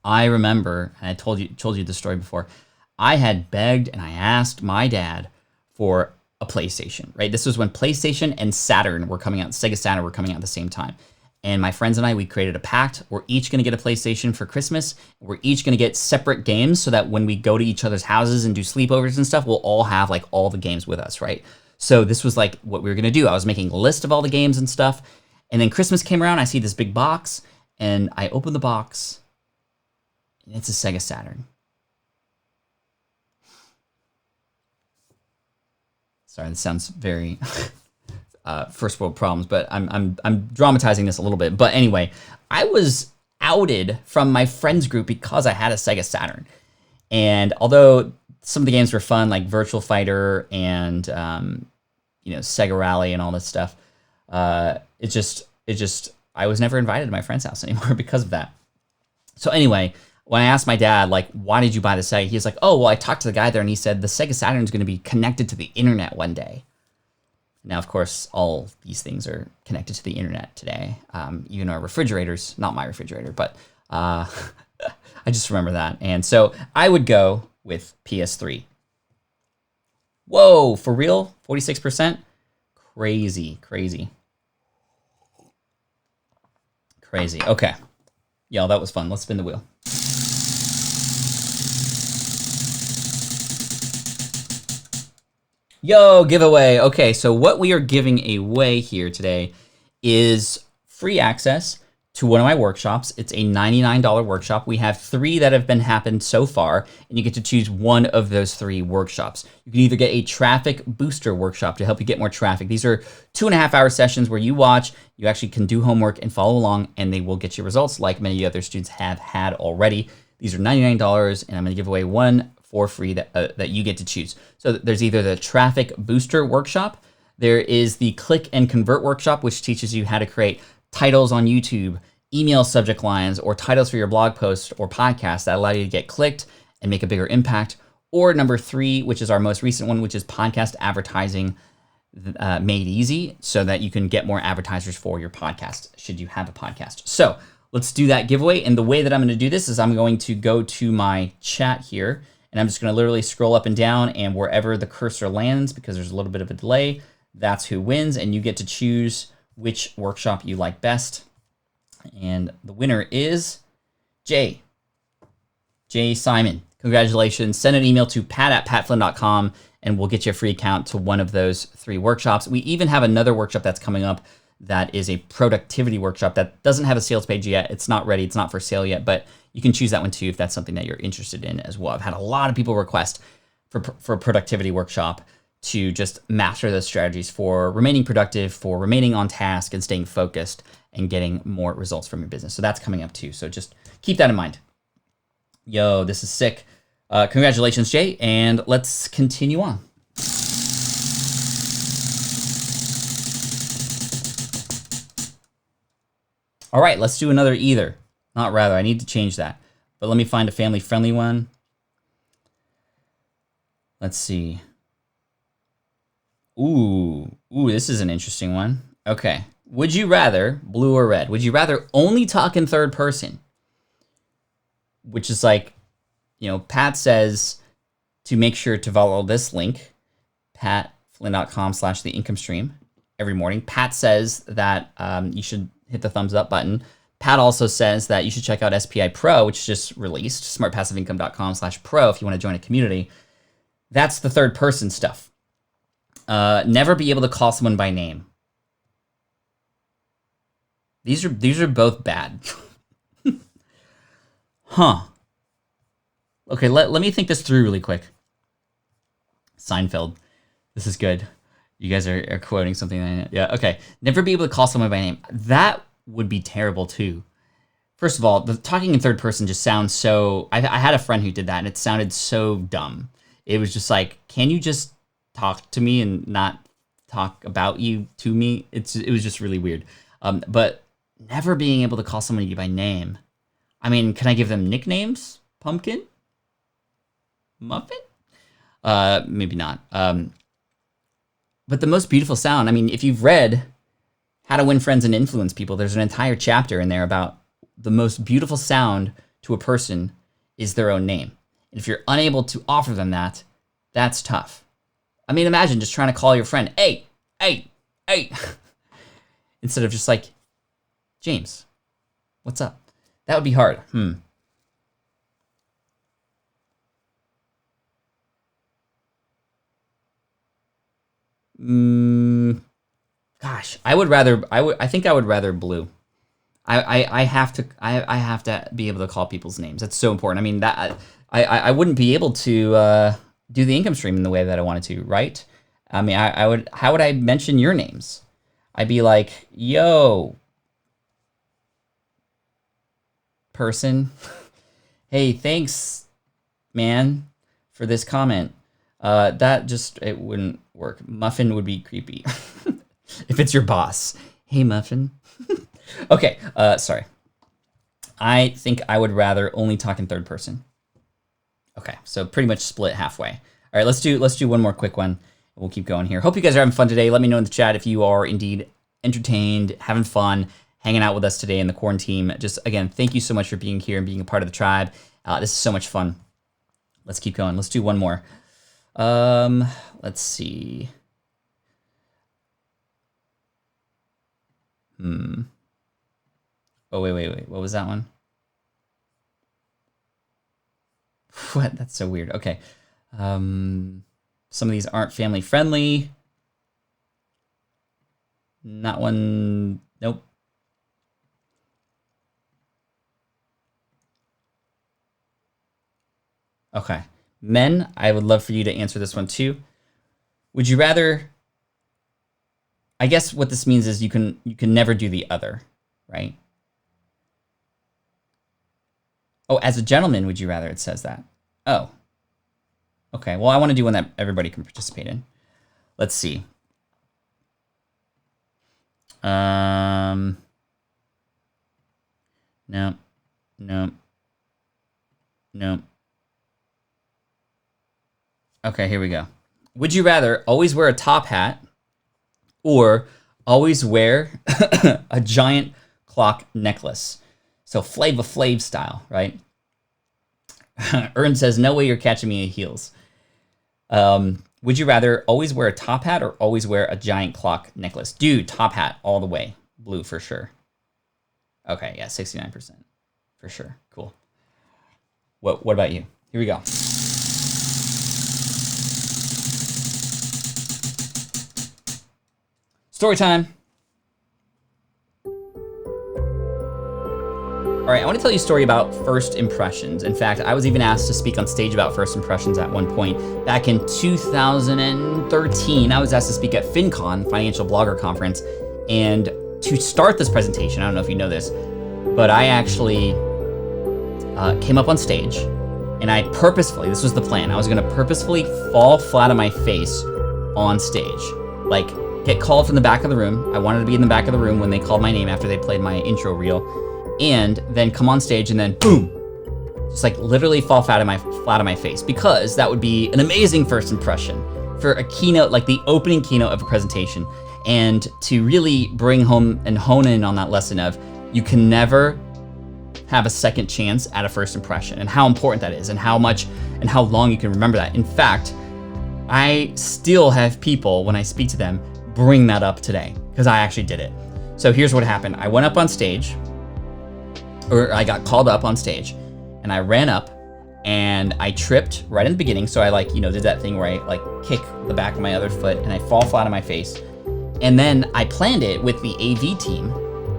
I remember, and I told you the story before, I had begged and I asked my dad for a PlayStation, right? This was when PlayStation and Saturn were coming out, Sega Saturn were coming out at the same time. And my friends and I, we created a pact. We're each going to get a PlayStation for Christmas. We're each going to get separate games so that when we go to each other's houses and do sleepovers and stuff, we'll all have like all the games with us, right? So this was like what we were gonna do. I was making a list of all the games and stuff, and then Christmas came around. I see this big box, and I open the box, and it's a Sega Saturn. Sorry, this sounds very first world problems, but I'm dramatizing this a little bit. But anyway, I was outed from my friends group because I had a Sega Saturn, and although some of the games were fun, like Virtual Fighter and Sega Rally and all this stuff, it just I was never invited to my friend's house anymore because of that. So anyway, when I asked my dad, like, why did you buy the Sega? He was like, oh, well, I talked to the guy there and he said the Sega Saturn is going to be connected to the internet one day. Now, of course, all these things are connected to the internet today. Even our refrigerators, not my refrigerator, but I just remember that. And so I would go with PS3. Whoa, for real? 46%? Crazy. Okay. Yo, that was fun. Let's spin the wheel. Yo, giveaway. Okay, so what we are giving away here today is free access to one of my workshops. It's a $99 workshop. We have 3 that have been happened so far, and you get to choose one of those 3 workshops. You can either get a traffic booster workshop to help you get more traffic. These are 2.5-hour sessions where you watch, you actually can do homework and follow along, and they will get you results like many other students have had already. These are $99, and I'm gonna give away one for free that you get to choose. So there's either the traffic booster workshop, there is the click and convert workshop, which teaches you how to create titles on YouTube, email subject lines, or titles for your blog post or podcast that allow you to get clicked and make a bigger impact. Or number 3, which is our most recent one, which is podcast advertising made easy so that you can get more advertisers for your podcast, should you have a podcast. So let's do that giveaway. And the way that I'm gonna do this is I'm going to go to my chat here, and I'm just gonna literally scroll up and down, and wherever the cursor lands, because there's a little bit of a delay, that's who wins, and you get to choose which workshop you like best. And the winner is Jay Simon. Congratulations. Send an email to pat@patflynn.com and we'll get you a free account to one of those 3 workshops. We even have another workshop that's coming up that is a productivity workshop that doesn't have a sales page yet. It's not ready. It's not for sale yet, but you can choose that one too if that's something that you're interested in as well. I've had a lot of people request for a productivity workshop to just master those strategies for remaining productive, for remaining on task and staying focused and getting more results from your business. So that's coming up too. So just keep that in mind. Yo, this is sick. Congratulations, Jay. And let's continue on. All right, let's do another either. Not rather, I need to change that. But let me find a family-friendly one. Let's see. Ooh, this is an interesting one. Okay. Would you rather, blue or red, would you rather only talk in third person? Which is like, Pat says to make sure to follow this link, patflynn.com/theincomestream every morning. Pat says that you should hit the thumbs up button. Pat also says that you should check out SPI Pro, which just released, smartpassiveincome.com/pro if you want to join a community. That's the third person stuff. Never be able to call someone by name. These are both bad. Huh. Okay, let me think this through really quick. Seinfeld. This is good. You guys are quoting something. Yeah, okay. Never be able to call someone by name. That would be terrible too. First of all, the talking in third person just sounds so... I had a friend who did that, and it sounded so dumb. It was just like, can you just talk to me and not talk about you to me? It was just really weird. But never being able to call somebody by name. I mean, can I give them nicknames? Pumpkin? Muffin? Maybe not. But the most beautiful sound, I mean, if you've read How to Win Friends and Influence People, there's an entire chapter in there about the most beautiful sound to a person is their own name. And if you're unable to offer them that, that's tough. I mean, imagine just trying to call your friend, hey, instead of just like, James, what's up? That would be hard. Gosh, I think I would rather blue. I have to be able to call people's names. That's so important. I mean, that I wouldn't be able to do the income stream in the way that I wanted to, right? I mean, I would. How would I mention your names? I'd be like, yo, person. Hey, thanks, man, for this comment. It wouldn't work. Muffin would be creepy. If it's your boss. Hey, Muffin. Okay, sorry. I think I would rather only talk in third person. Okay, so pretty much split halfway. All right, let's do one more quick one. We'll keep going here. Hope you guys are having fun today. Let me know in the chat if you are indeed entertained, having fun, hanging out with us today in the Quaranteam. Just, again, thank you so much for being here and being a part of the tribe. This is so much fun. Let's keep going. Let's do one more. Let's see. Oh, wait. What was that one? What? That's so weird. Okay. Some of these aren't family friendly. Not one. Nope. Okay. Men, I would love for you to answer this one too. Would you rather... I guess what this means is you can never do the other, right? Oh, as a gentleman, would you rather? It says that. Oh. Okay, well, I want to do one that everybody can participate in. Let's see. No. Okay, here we go. Would you rather always wear a top hat or always wear a giant clock necklace? So Flava Flav style, right? Ern says, no way you're catching me in heels. Would you rather always wear a top hat or always wear a giant clock necklace? Dude, top hat all the way. Blue for sure. Okay, yeah, 69%. For sure. Cool. What about you? Here we go. Story time. All right, I want to tell you a story about first impressions. In fact, I was even asked to speak on stage about first impressions at one point. Back in 2013, I was asked to speak at FinCon, Financial Blogger Conference. And to start this presentation, I don't know if you know this, but I actually came up on stage and I purposefully, this was the plan, I was gonna purposefully fall flat on my face on stage. Like, get called from the back of the room. I wanted to be in the back of the room when they called my name after they played my intro reel. And then come on stage and then boom, just like literally fall flat on my face, because that would be an amazing first impression for a keynote, like the opening keynote of a presentation, and to really bring home and hone in on that lesson of you can never have a second chance at a first impression, and how important that is, and how much and how long you can remember that. In fact, I still have people, when I speak to them, bring that up today because I actually did it. So here's what happened. I went up on stage, or I got called up on stage, and I ran up and I tripped right in the beginning. So I did that thing where I kick the back of my other foot and I fall flat on my face. And then I planned it with the AV team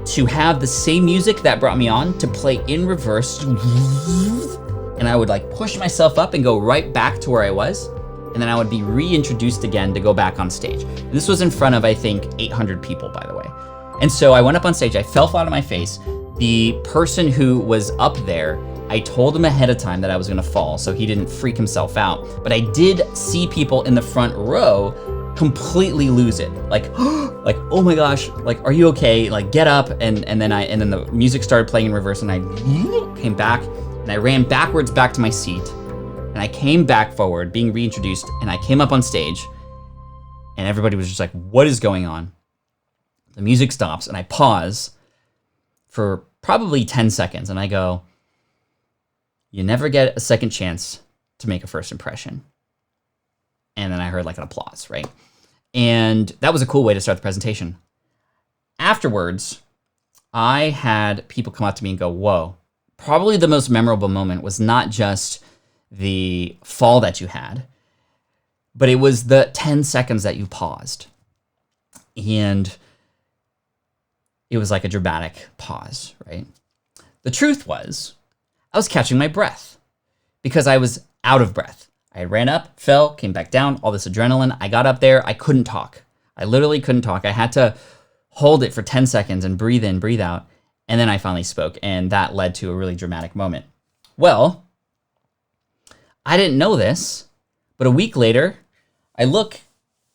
to have the same music that brought me on to play in reverse. And I would push myself up and go right back to where I was. And then I would be reintroduced again to go back on stage. And this was in front of, I think, 800 people, by the way. And so I went up on stage, I fell flat on my face. The person who was up there, I told him ahead of time that I was gonna fall, so he didn't freak himself out. But I did see people in the front row completely lose it. Oh my gosh, are you okay? Get up. And then the music started playing in reverse, and I came back and I ran backwards back to my seat. And I came back forward, being reintroduced, and I came up on stage, and everybody was just like, what is going on? The music stops, and I pause for probably 10 seconds, and I go, you never get a second chance to make a first impression. And then I heard an applause, right? And that was a cool way to start the presentation. Afterwards, I had people come up to me and go, whoa. Probably the most memorable moment was not just the fall that you had, but it was the 10 seconds that you paused. And it was like a dramatic pause, right? The truth was, I was catching my breath because I was out of breath. I ran up, fell, came back down, all this adrenaline. I got up there, I couldn't talk. I literally couldn't talk. I had to hold it for 10 seconds and breathe in, breathe out. And then I finally spoke, and that led to a really dramatic moment. Well, I didn't know this, but a week later, I look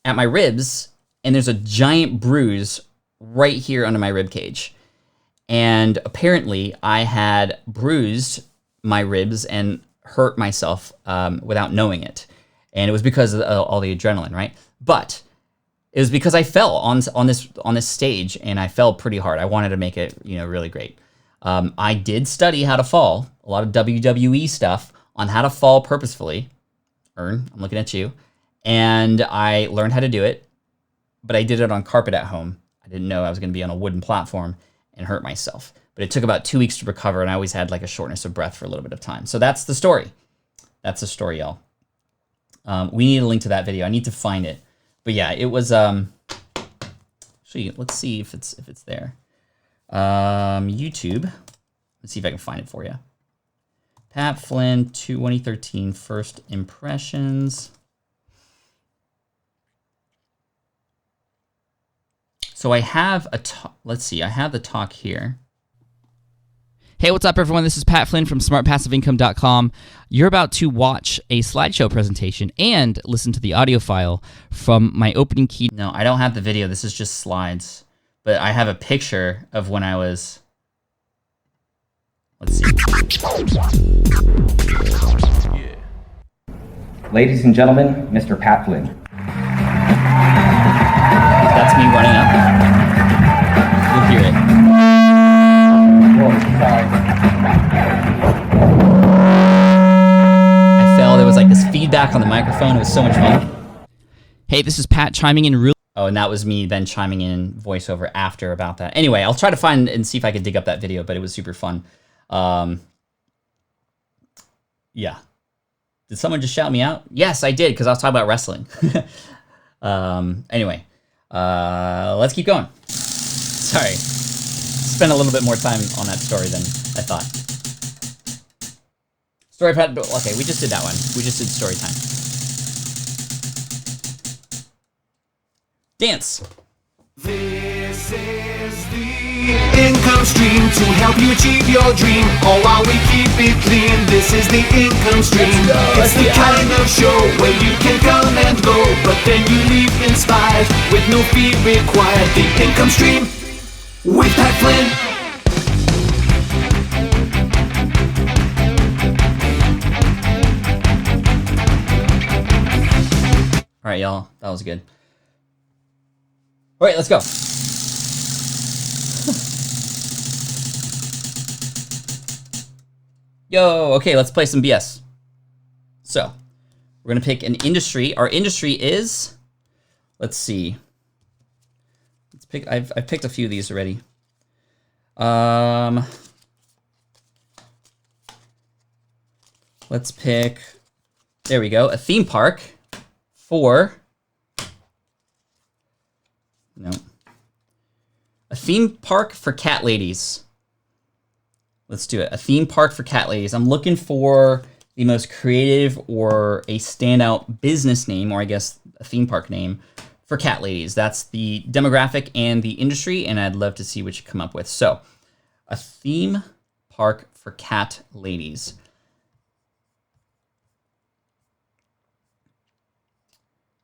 at my ribs, and there's a giant bruise right here under my rib cage. And apparently, I had bruised my ribs and hurt myself without knowing it. And it was because of all the adrenaline, right? But it was because I fell on this stage, and I fell pretty hard. I wanted to make it, really great. I did study how to fall, a lot of WWE stuff on how to fall purposefully. I'm looking at you. And I learned how to do it, but I did it on carpet at home. I didn't know I was going to be on a wooden platform and hurt myself. But it took about 2 weeks to recover, and I always had like a shortness of breath for a little bit of time. So that's the story. That's the story, y'all. We need a link to that video. I need to find it. But yeah, it was actually, let's see if it's there. YouTube. Let's see if I can find it for you. Pat Flynn 2013 first impressions. So I have a talk. Let's see. I have the talk here. Hey, what's up, everyone? This is Pat Flynn from smartpassiveincome.com. You're about to watch a slideshow presentation and listen to the audio file from my opening key. No, I don't have the video. This is just slides. But I have a picture of when I was... Let's see. Ladies and gentlemen, Mr. Pat Flynn. That's me running up. You'll hear it. Whoa, sorry. I fell. There was like this feedback on the microphone. It was so much fun. Hey, this is Pat chiming in real... Oh, and that was me then chiming in voiceover after about that. Anyway, I'll try to find and see if I could dig up that video, but it was super fun. Yeah. Did someone just shout me out? Yes, I did, because I was talking about wrestling. Anyway, let's keep going. Sorry. Spent a little bit more time on that story than I thought. Story time. Okay, we just did that one. We just did story time. Dance. This is the income stream to help you achieve your dream, all while we keep it clean. This is the income stream. It's the kind of show where you can come and go, but then you leave inspired with no fee required. The income stream with Pat Flynn. All right, y'all. That was good. All right, let's go. Yo, okay, let's play some BS. So, we're gonna pick an industry. Our industry is, let's see. Let's pick. I've picked a few of these already. Let's pick. There we go. A theme park for. No. A theme park for cat ladies. Let's do it. A theme park for cat ladies. I'm looking for the most creative or a standout business name, or I guess a theme park name for cat ladies. That's the demographic and the industry, and I'd love to see what you come up with. So, a theme park for cat ladies.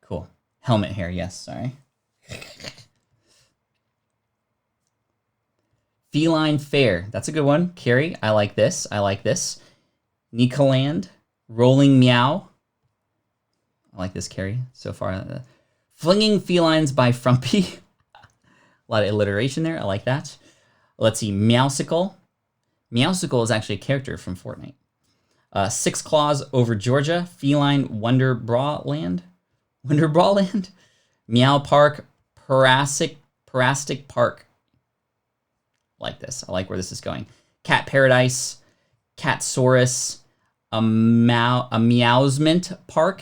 Cool. Helmet hair, yes, sorry. Feline Fair. That's a good one. Carrie, I like this. I like this. Nikoland. Rolling Meow. I like this, Carrie, so far. Flinging Felines by Frumpy. A lot of alliteration there. I like that. Let's see. Meowsicle. Meowsicle is actually a character from Fortnite. Six Claws over Georgia. Feline Wonder Bra Land. Wonder Bra Land. Meow Park. Parastic Park. Like this. I like where this is going. Cat Paradise, Catsaurus, a Meowsment Park.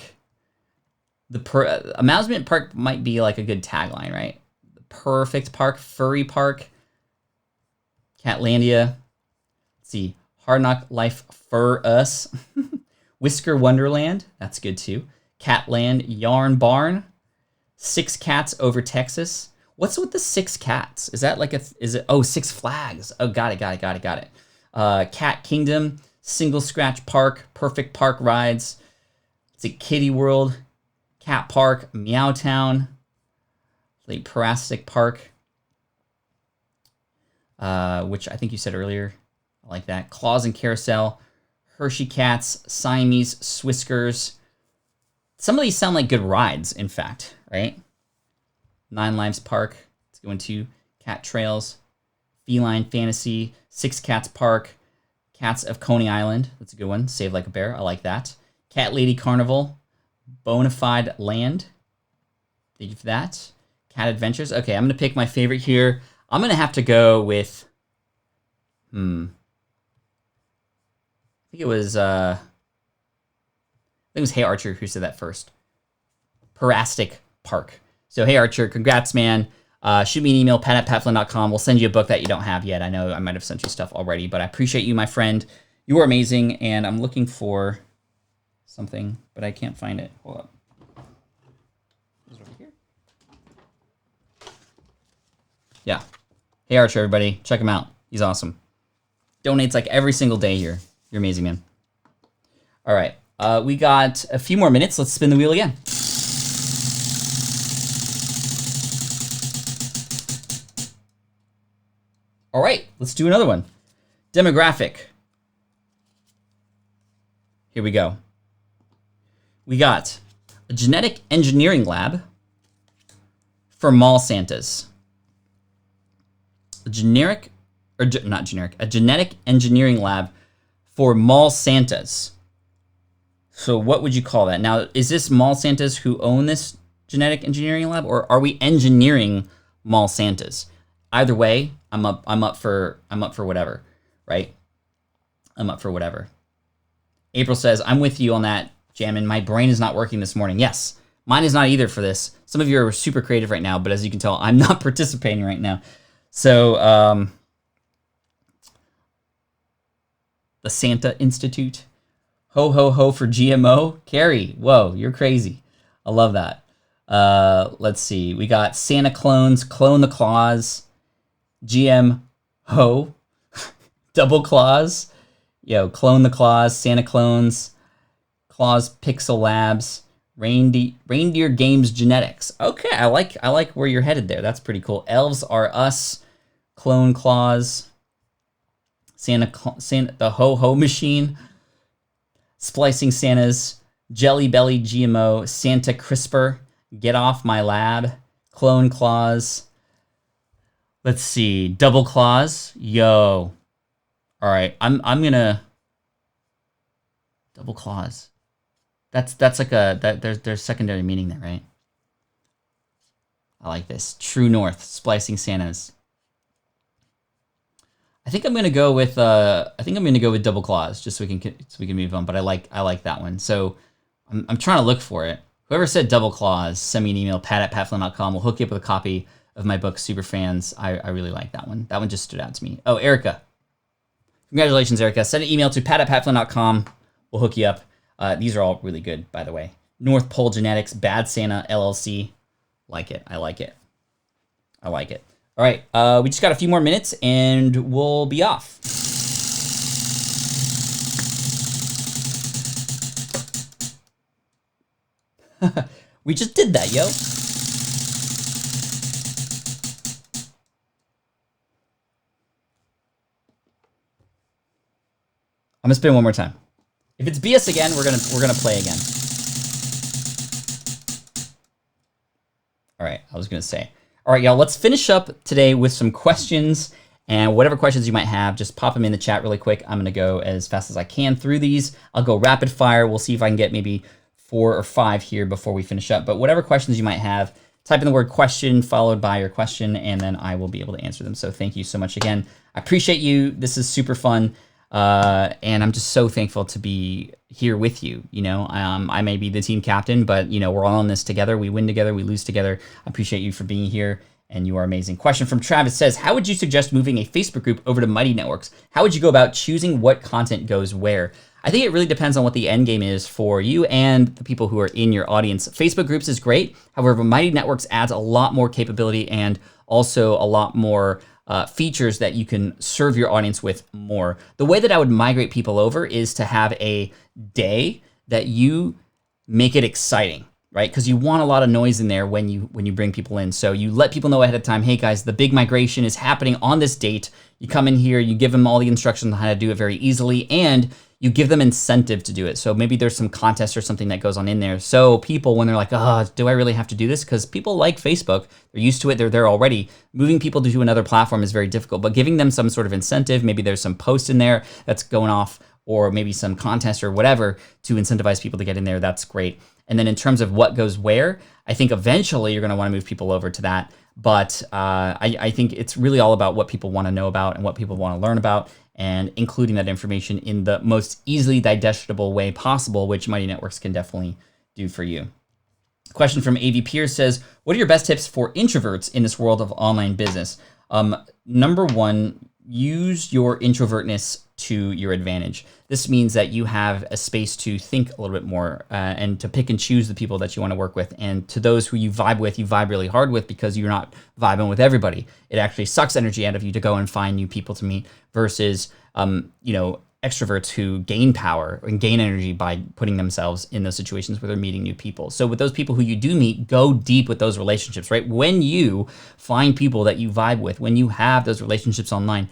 A Meowsment Park might be like a good tagline, right? The perfect park. Furry Park. Catlandia. Let's see. Hard Knock Life for Us. Whisker Wonderland. That's good too. Catland. Yarn Barn. Six Cats Over Texas. What's with the 6 cats? Is that like oh, Six Flags. Oh, got it. Cat Kingdom. Single Scratch Park. Perfect Park Rides. It's a Kitty World. Cat Park. Meowtown. Lake Parastic Park. Which I think you said earlier. I like that. Claws and Carousel. Hershey Cats. Siamese Swiskers. Some of these sound like good rides, in fact, right? Nine Lives Park. Let's go into Cat Trails. Feline Fantasy. Six Cats Park. Cats of Coney Island. That's a good one. Save Like a Bear. I like that. Cat Lady Carnival. Bonafide Land. Thank you for that. Cat Adventures. Okay, I'm going to pick my favorite here. I'm going to have to go with... I think it was Hey Archer who said that first. Parastic Park. So, hey Archer, congrats, man. Shoot me an email, pat@patflynn.com. We'll send you a book that you don't have yet. I know I might have sent you stuff already, but I appreciate you, my friend. You are amazing, and I'm looking for something, but I can't find it. Hold up. Is it over here? Yeah. Hey Archer, everybody. Check him out. He's awesome. Donates like every single day here. You're amazing, man. All right. We got a few more minutes. Let's spin the wheel again. All right, let's do another one. Demographic. Here we go. We got a genetic engineering lab for mall Santas. A genetic engineering lab for mall Santas. So what would you call that? Now, is this mall Santas who own this genetic engineering lab, or are we engineering mall Santas? Either way, I'm up for whatever, right? I'm up for whatever. April says, I'm with you on that, Jammin. My brain is not working this morning. Yes, mine is not either for this. Some of you are super creative right now, but as you can tell, I'm not participating right now. So, the Santa Institute. Ho, ho, ho for GMO. Carrie, whoa, you're crazy. I love that. Let's see. We got Santa Clones, Clone the Claws, GM Ho, Double Claws. Yo, Clone the Claws, Santa Clones, Claws Pixel Labs, Reindeer Games Genetics. Okay, I like where you're headed there. That's pretty cool. Elves Are Us, Clone Claws, Santa the Ho Ho Machine, Splicing Santas, Jelly Belly GMO, Santa CRISPR, Get Off My Lab, Clone Claws. Let's see, Double Claws. Yo. All right, I'm gonna Double Claws. That's like there's secondary meaning there, right? I like this. True North, Splicing Santas. I think I'm gonna go with Double Claws just so we can move on. But I like that one. So I'm trying to look for it. Whoever said Double Claws, send me an email, pat@patflynn.com. We'll hook you up with a copy of my book, Superfans. I really like that one. That one just stood out to me. Oh, Erica. Congratulations, Erica. Send an email to pat@patflynn.com. We'll hook you up. These are all really good, by the way. North Pole Genetics, Bad Santa, LLC. Like it. I like it. I like it. All right. We just got a few more minutes, and we'll be off. We just did that, yo. I'm gonna spin one more time. If it's BS again, we're gonna play again. All right, I was gonna say. All right, y'all. Let's finish up today with some questions, and whatever questions you might have, just pop them in the chat really quick. I'm gonna go as fast as I can through these. I'll go rapid fire. We'll see if I can get maybe 4 or 5 here before we finish up. But whatever questions you might have, type in the word question followed by your question, and then I will be able to answer them. So thank you so much again. I appreciate you. This is super fun. And I'm just so thankful to be here with you. You know, I may be the team captain, but you know, we're all in this together. We win together, we lose together. I appreciate you for being here. and you are amazing. Question from Travis says, how would you suggest moving a Facebook group over to Mighty Networks? How would you go about choosing what content goes where? I think it really depends on what the end game is for you and the people who are in your audience. Facebook groups is great. However, Mighty Networks adds a lot more capability and also a lot more features that you can serve your audience with more. The way that I would migrate people over is to have a day that you make it exciting, right? Because you want a lot of noise in there when you bring people in. So you let people know ahead of time, hey guys, the big migration is happening on this date. You come in here, you give them all the instructions on how to do it very easily, and you give them incentive to do it. So maybe there's some contest or something that goes on in there. So people, when they're like, oh, do I really have to do this? Because people like Facebook, they're used to it, they're there already. Moving people to another platform is very difficult, but giving them some sort of incentive, maybe there's some post in there that's going off, or maybe some contest or whatever to incentivize people to get in there, that's great. And then in terms of what goes where, I think eventually you're gonna wanna move people over to that. But I think it's really all about what people wanna know about and what people wanna learn about, and including that information in the most easily digestible way possible, which Mighty Networks can definitely do for you. Question from AV Pierce says, what are your best tips for introverts in this world of online business? Number one, use your introvertness to your advantage. This means that you have a space to think a little bit more and to pick and choose the people that you want to work with. And to those who you vibe really hard with, because you're not vibing with everybody. It actually sucks energy out of you to go and find new people to meet versus, extroverts who gain power and gain energy by putting themselves in those situations where they're meeting new people. So with those people who you do meet, go deep with those relationships, right? When you find people that you vibe with, when you have those relationships online,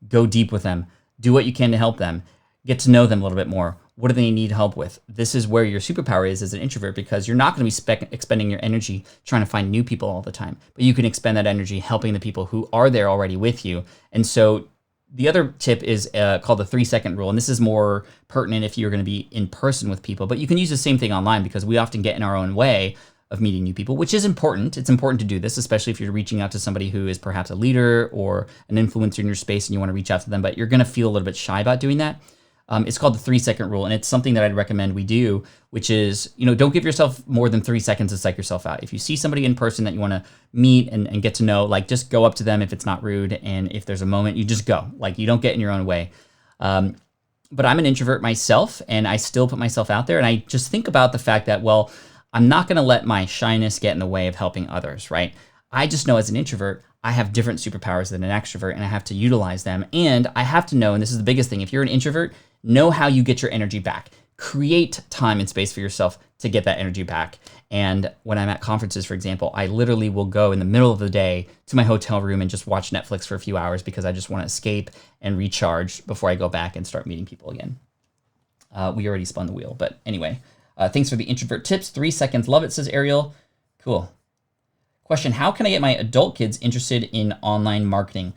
go deep with them. Do what you can to help them. Get to know them a little bit more. What do they need help with? This is where your superpower is as an introvert, because you're not going to be expending your energy trying to find new people all the time, but you can expend that energy helping the people who are there already with you. And so the other tip is called the 3-second rule. And this is more pertinent if you're going to be in person with people, but you can use the same thing online, because we often get in our own way of meeting new people, which is important. It's important to do this, especially if you're reaching out to somebody who is perhaps a leader or an influencer in your space and you want to reach out to them, but you're going to feel a little bit shy about doing that. It's called the 3-second rule, and it's something that I'd recommend we do, which is, don't give yourself more than 3 seconds to psych yourself out. If you see somebody in person that you want to meet and get to know, like, just go up to them if it's not rude, and if there's a moment, you just go. Like, you don't get in your own way. But I'm an introvert myself, and I still put myself out there, and I just think about the fact that, well, I'm not going to let my shyness get in the way of helping others, right? I just know as an introvert, I have different superpowers than an extrovert, and I have to utilize them. And I have to know, and this is the biggest thing, if you're an introvert, know how you get your energy back. Create time and space for yourself to get that energy back. And when I'm at conferences, for example, I literally will go in the middle of the day to my hotel room and just watch Netflix for a few hours, because I just want to escape and recharge before I go back and start meeting people again. We already spun the wheel, but anyway. Thanks for the introvert tips. 3 seconds. Love it, says Ariel. Cool. Question, how can I get my adult kids interested in online marketing?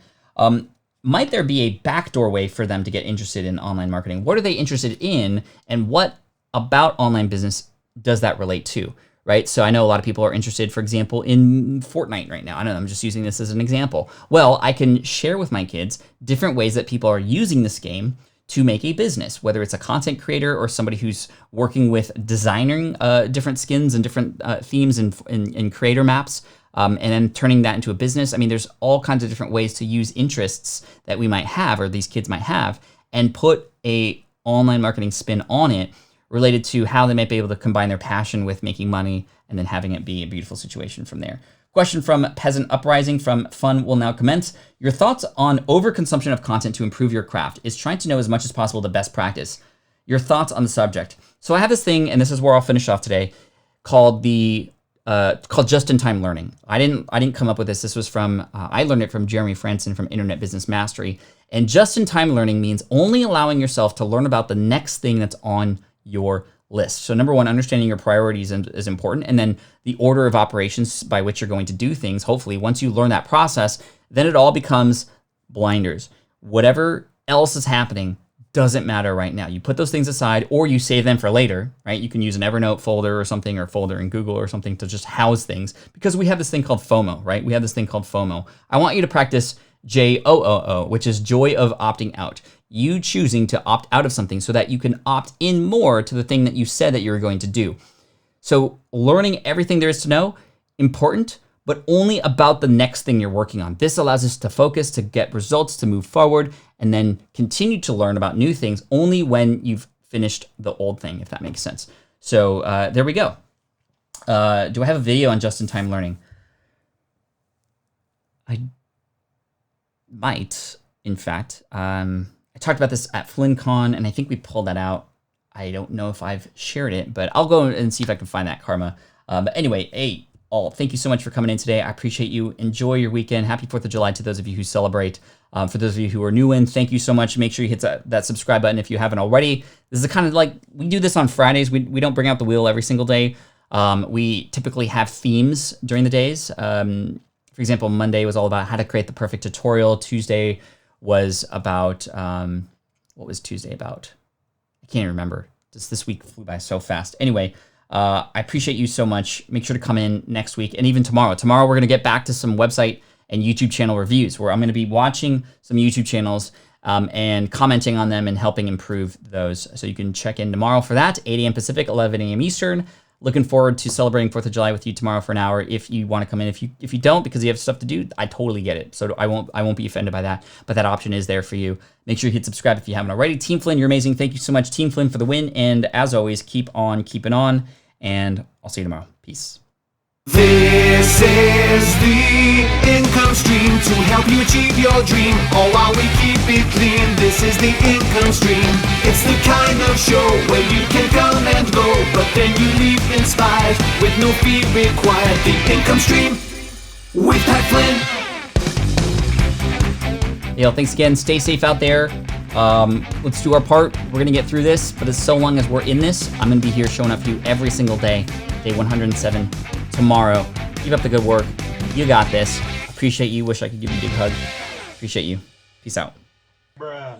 Might there be a backdoor way for them to get interested in online marketing? What are they interested in, and what about online business does that relate to, right? So I know a lot of people are interested, for example, in Fortnite right now. I don't know, I'm just using this as an example. Well, I can share with my kids different ways that people are using this game to make a business, whether it's a content creator or somebody who's working with designing different skins and different themes and creator maps, and then turning that into a business. I mean, there's all kinds of different ways to use interests that we might have, or these kids might have, and put a online marketing spin on it related to how they might be able to combine their passion with making money and then having it be a beautiful situation from there. Question from Peasant Uprising from Fun Will Now Commence. Your thoughts on overconsumption of content to improve your craft is trying to know as much as possible the best practice. Your thoughts on the subject. So I have this thing, and this is where I'll finish off today, called just-in-time learning. I didn't come up with this. This was from, I learned it from Jeremy Franson from Internet Business Mastery. And just-in-time learning means only allowing yourself to learn about the next thing that's on your list. So number one, understanding your priorities is important. And then the order of operations by which you're going to do things. Hopefully, once you learn that process, then it all becomes blinders. Whatever else is happening doesn't matter right now. You put those things aside, or you save them for later, right? You can use an Evernote folder or something, or folder in Google or something to just house things, because we have this thing called FOMO, right? We have this thing called FOMO. I want you to practice JOOO, which is joy of opting out. You choosing to opt out of something so that you can opt in more to the thing that you said that you were going to do. So learning everything there is to know, important, but only about the next thing you're working on. This allows us to focus, to get results, to move forward, and then continue to learn about new things only when you've finished the old thing, if that makes sense. So there we go. Do I have a video on just-in-time learning? I might, in fact. I talked about this at FlynnCon, and I think we pulled that out. I don't know if I've shared it, but I'll go and see if I can find that, Karma. But anyway, hey, all, thank you so much for coming in today. I appreciate you. Enjoy your weekend. Happy 4th of July to those of you who celebrate. For those of you who are new in, thank you so much. Make sure you hit that subscribe button if you haven't already. This is kind of like, we do this on Fridays. We don't bring out the wheel every single day. We typically have themes during the days. For example, Monday was all about how to create the perfect tutorial. Tuesday was about, what was Tuesday about? I can't even remember. Just this week flew by so fast. Anyway, I appreciate you so much. Make sure to come in next week and even tomorrow. Tomorrow, we're going to get back to some website and YouTube channel reviews where I'm going to be watching some YouTube channels and commenting on them and helping improve those. So you can check in tomorrow for that, 8 a.m. Pacific, 11 a.m. Eastern. Looking forward to celebrating 4th of July with you tomorrow for an hour. If you want to come in, if you don't because you have stuff to do, I totally get it. So I won't be offended by that. But that option is there for you. Make sure you hit subscribe if you haven't already. Team Flynn, you're amazing. Thank you so much, Team Flynn, for the win. And as always, keep on keeping on. And I'll see you tomorrow. Peace. This is the income stream to help you achieve your dream, all while we keep it clean. This is the income stream. It's the kind of show where you can come and go, but then you leave inspired with no fee required. The income stream with Pat Flynn. Yo, thanks again. Stay safe out there. Let's do our part. We're gonna get through this, but as so long as we're in this, I'm gonna be here showing up for you every single day. Day 107 tomorrow. Keep up the good work. You got this. Appreciate you. Wish I could give you a big hug. Appreciate you. Peace out. Bruh.